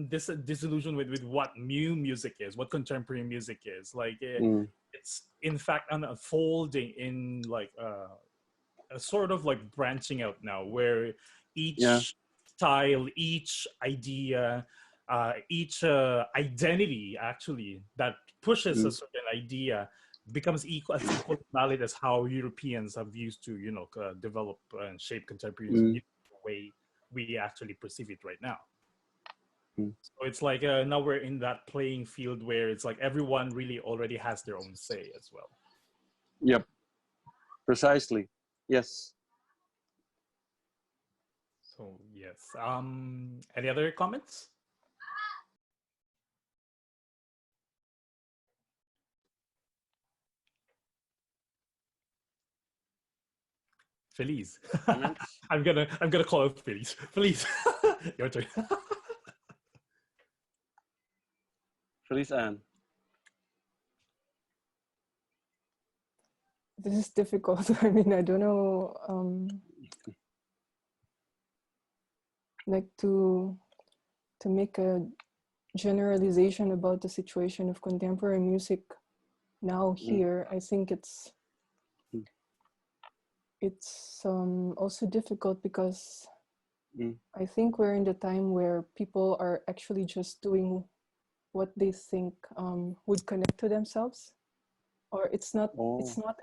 this disillusion with what new music is, what contemporary music is. Like Mm. it's in fact unfolding in like a sort of like branching out now, where each Yeah. style, each idea, each identity actually that pushes a Mm. certain idea becomes as equal valid as how Europeans have used to, develop and shape contemporary Mm. music the way we actually perceive it right now. Mm. So it's like now we're in that playing field where it's like everyone really already has their own say as well. Yep. Precisely. Yes. So yes. Any other comments? Feliz. Comments? I'm gonna call out Feliz. Feliz. Your turn. Feliz Ann. This is difficult. I mean, I don't know, like to make a generalization about the situation of contemporary music now here. I think it's also difficult because I think we're in the time where people are actually just doing what they think would connect to themselves, or it's not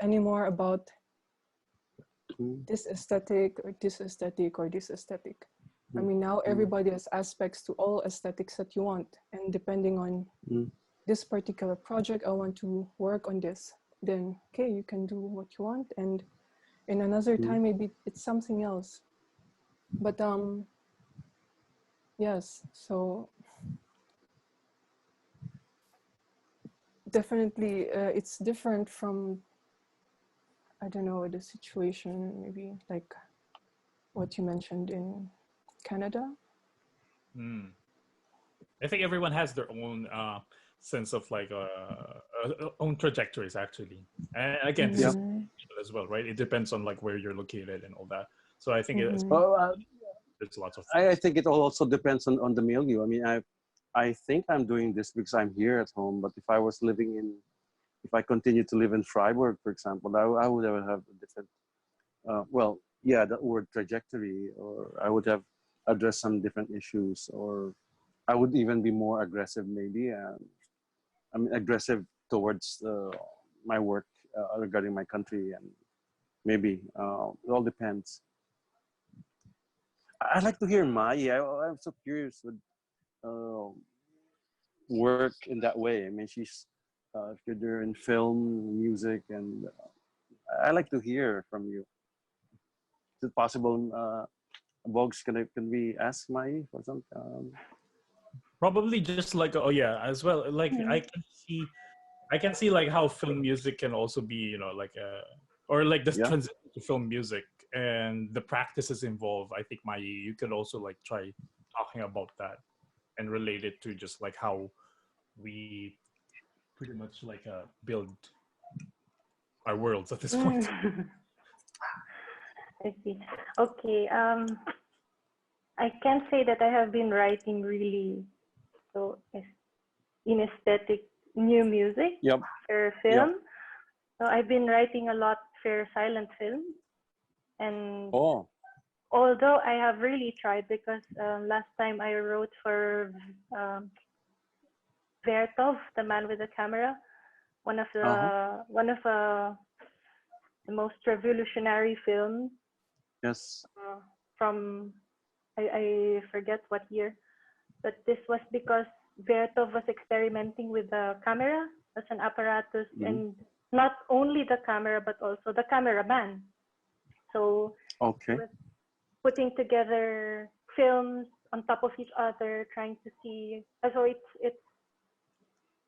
anymore about this aesthetic or this aesthetic or this aesthetic. I mean, now everybody has aspects to all aesthetics that you want, and depending on this particular project, I want to work on this, then okay, you can do what you want, and in another time maybe it's something else. But yes, so definitely it's different from, I don't know, the situation maybe like what you mentioned in Canada. I think everyone has their own sense of like own trajectories actually, and again, this is as well, right? It depends on like where you're located and all that. So I think it's there's lots of I think it all also depends on the milieu. I mean, I think I'm doing this because I'm here at home. But if I was if I continue to live in Freiburg, for example, I would have a different. Well, yeah, that word trajectory, or I would have addressed some different issues, or I would even be more aggressive, maybe. I mean, aggressive towards my work regarding my country, and maybe it all depends. I'd like to hear Mai. I'm so curious with work in that way. I mean, she's if you're doing film, music, and I like to hear from you. Is it possible? Vox, can we ask Mai for some? Probably just like as well. Like I can see like how film music can also be, like or like this transition to film music and the practices involved. I think you could also like try talking about that and relate it to just like how we pretty much like build our worlds at this point. I see. Okay. I can't say that I have been writing really in aesthetic new music for film. So I've been writing a lot for silent film, and although I have really tried, because last time I wrote for Vertov, the man with the camera, one of the most revolutionary films. Yes. From I forget what year, but this was because Vertov was experimenting with the camera as an apparatus, and not only the camera, but also the cameraman. So he was putting together films on top of each other, trying to see. So it's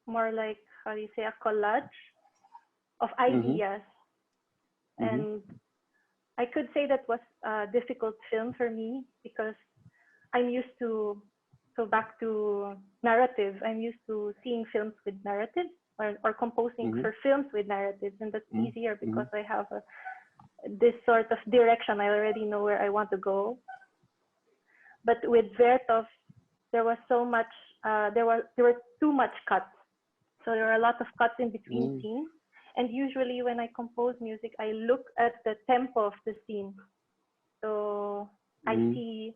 more like, how do you say, a collage of ideas. And I could say that was a difficult film for me because I'm used to, so back to narrative, I'm used to seeing films with narratives or composing for films with narratives, and that's easier because I have this sort of direction. I already know where I want to go. But with Vertov, there was so much, there were too much cuts. So there were a lot of cuts in between scenes. And usually when I compose music, I look at the tempo of the scene. So I see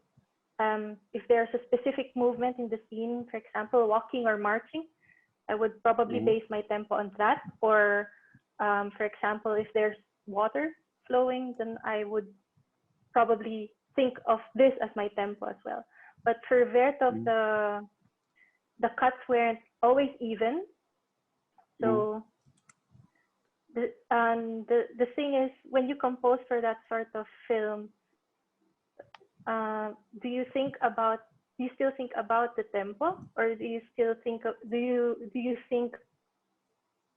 if there's a specific movement in the scene, for example, walking or marching, I would probably base my tempo on that. Or for example, if there's water flowing, then I would probably think of this as my tempo as well. But for Vertov, the cuts weren't always even. So the thing is, when you compose for that sort of film, do you still think about the tempo, or do you still think of, do you think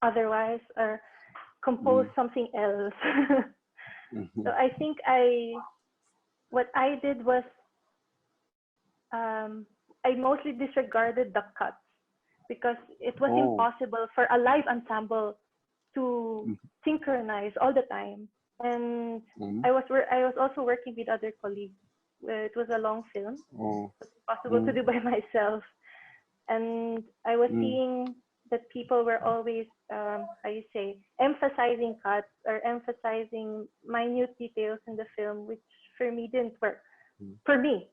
otherwise or compose something else? So I think what I did was I mostly disregarded the cuts because it was impossible for a live ensemble to synchronize all the time. And I was also working with other colleagues. It was a long film. It was impossible to do by myself. And I was seeing that people were always, emphasizing cuts or emphasizing minute details in the film, which for me didn't work. For me.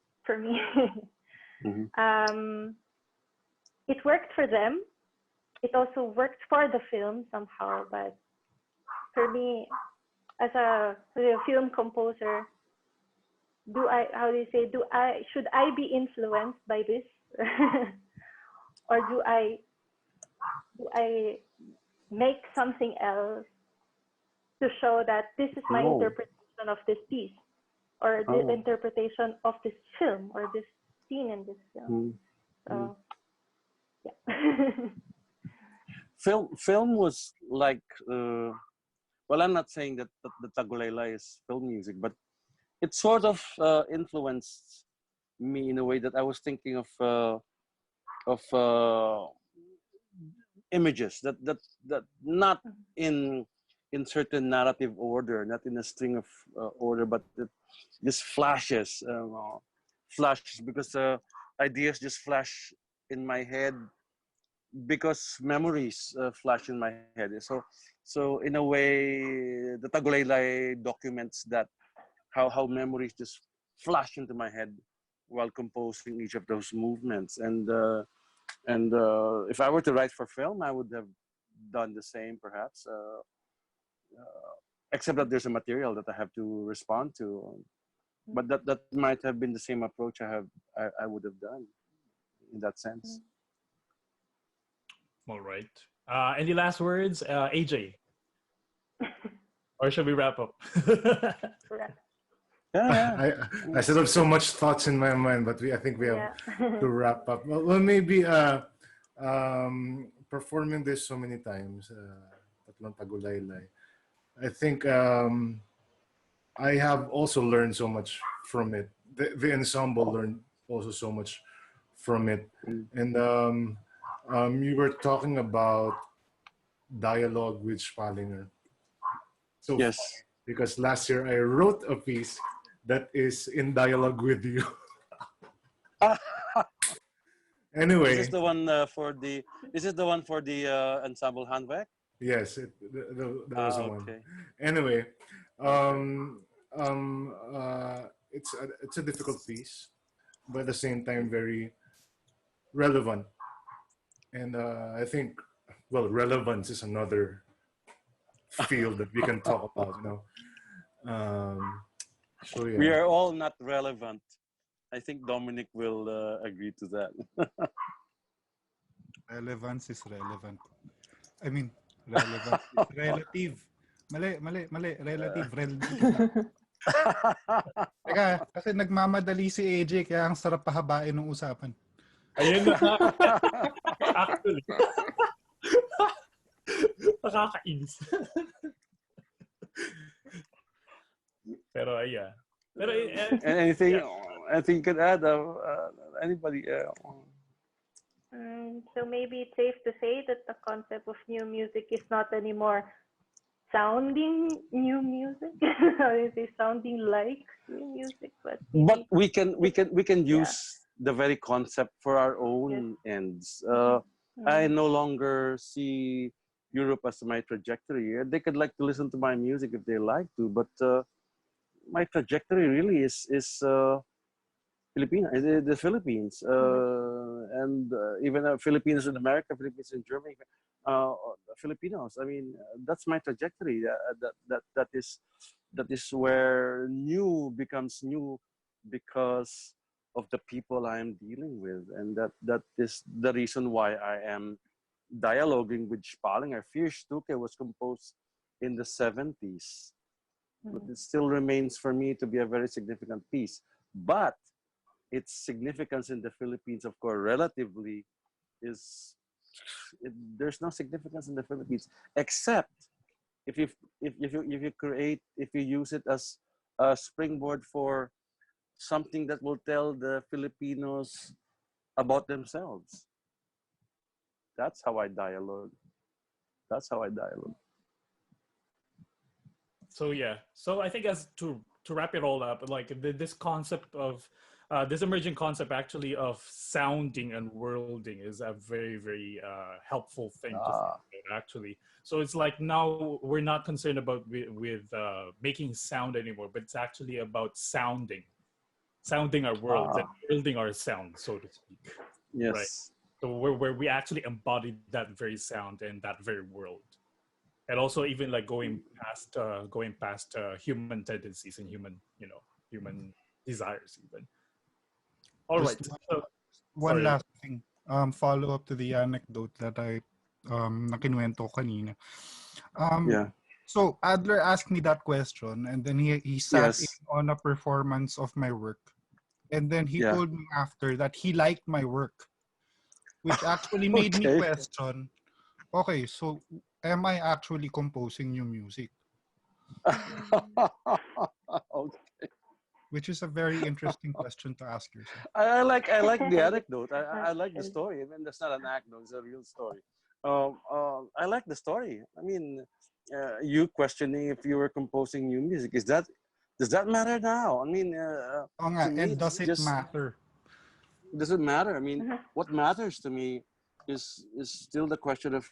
It worked for them. It also worked for the film somehow, but for me, as a film composer, should I be influenced by this? Or do I make something else to show that this is my interpretation of this piece, or the interpretation of this film, or this scene in this film? So, yeah. Film was like, well, I'm not saying that the Tagulaylay is film music, but it sort of influenced me in a way that I was thinking of images that not in certain narrative order, not in a string of order, but just flashes because ideas just flash in my head because memories flash in my head. So in a way, the Tagulaylay documents that how memories just flash into my head while composing each of those movements. And if I were to write for film, I would have done the same, perhaps, except that there's a material that I have to respond to. But that might have been the same approach I would have done in that sense. All right. Any last words, AJ? Or should we wrap up? I still have so much thoughts in my mind, but I think we have to wrap up. Well, maybe performing this so many times, Tatlong Tagulaylay, I think I have also learned so much from it. The ensemble learned also so much from it. And you were talking about dialogue with Spahlinger. So yes. Because last year I wrote a piece that is in dialogue with you. Anyway, this is the one for the. This is the one for the ensemble handwerk. Yes, that was the one. Anyway, it's a difficult piece, but at the same time very relevant. And I think, well, relevance is another field that we can talk about. So yeah. We are all not relevant. I think Dominic will agree to that. Relevance is relevant. I mean, relevant is relative. Mali. Relative. Teka, kasi nagmamadali si AJ kaya ang sarap pahabain ng usapan. Ayun na. Actually. Nakakainis. Pero yeah. Pero anything you could add? Anybody? So maybe it's safe to say that the concept of new music is not anymore sounding new music. It's sounding like new music, but we can use the very concept for our own ends. I no longer see Europe as my trajectory. They could like to listen to my music if they like to, but my trajectory really is the Philippines, and even Filipinos in America, Filipinos in Germany, Filipinos. I mean, that's my trajectory. That is where new becomes new because of the people I am dealing with, and that is the reason why I am dialoguing with Spahlinger. Fürstuke was composed in the 70s, but it still remains for me to be a very significant piece. But its significance in the Philippines, of course, relatively, there's no significance in the Philippines except if you use it as a springboard for something that will tell the Filipinos about themselves. That's how I dialogue. So yeah. So I think as to wrap it all up, like this concept of this emerging concept actually of sounding and worlding is a very, very helpful thing to think about, actually. So it's like now we're not concerned about with making sound anymore, but it's actually about sounding our world and building our sound, so to speak. Yes. Right. So where we actually embody that very sound and that very world. And also even like going past human tendencies and human desires even. All right. One last thing. Follow up to the anecdote that I nakinuwento kanina. So Adler asked me that question, and then he sat in on a performance of my work, and then he told me after that he liked my work, which actually made me question. Okay, so am I actually composing new music? Okay. Which is a very interesting question to ask yourself. I like the anecdote. I like the story. I mean, that's not an anecdote; it's a real story. I like the story. I mean, you questioning if you were composing new music, does that matter now? I mean, and does it matter? Does it matter? I mean, what matters to me is still the question of,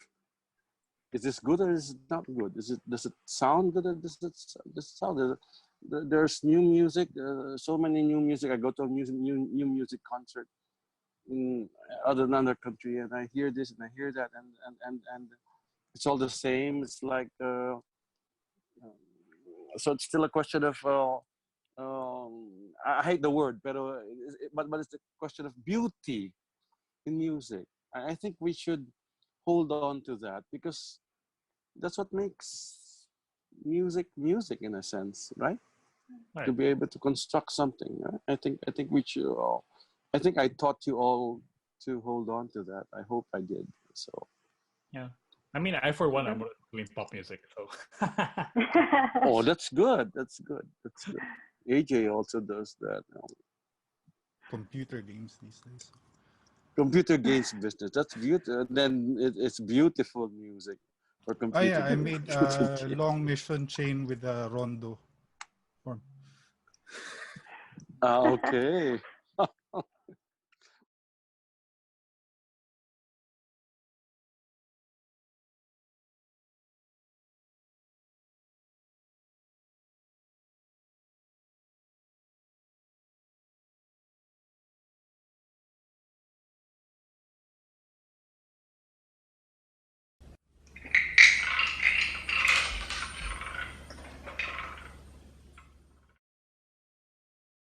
is this good or is it not good? Does it sound good or does it sound? There's new music. So many new music. I go to a new music concert in another country, and I hear this and I hear that, and it's all the same. It's like so. It's still a question of. I hate the word, but it's the question of beauty in music. I think we should hold on to that because that's what makes music in a sense, right? To be able to construct something. I think we should all. I think I taught you all to hold on to that. I hope I did. So. Yeah. I mean, for one, I'm doing pop music. So. Oh, that's good. That's good. AJ also does that. Computer games these days. Computer games business. That's beautiful. Then it's beautiful music for computer games. I made a long mission chain with a rondo form. Okay.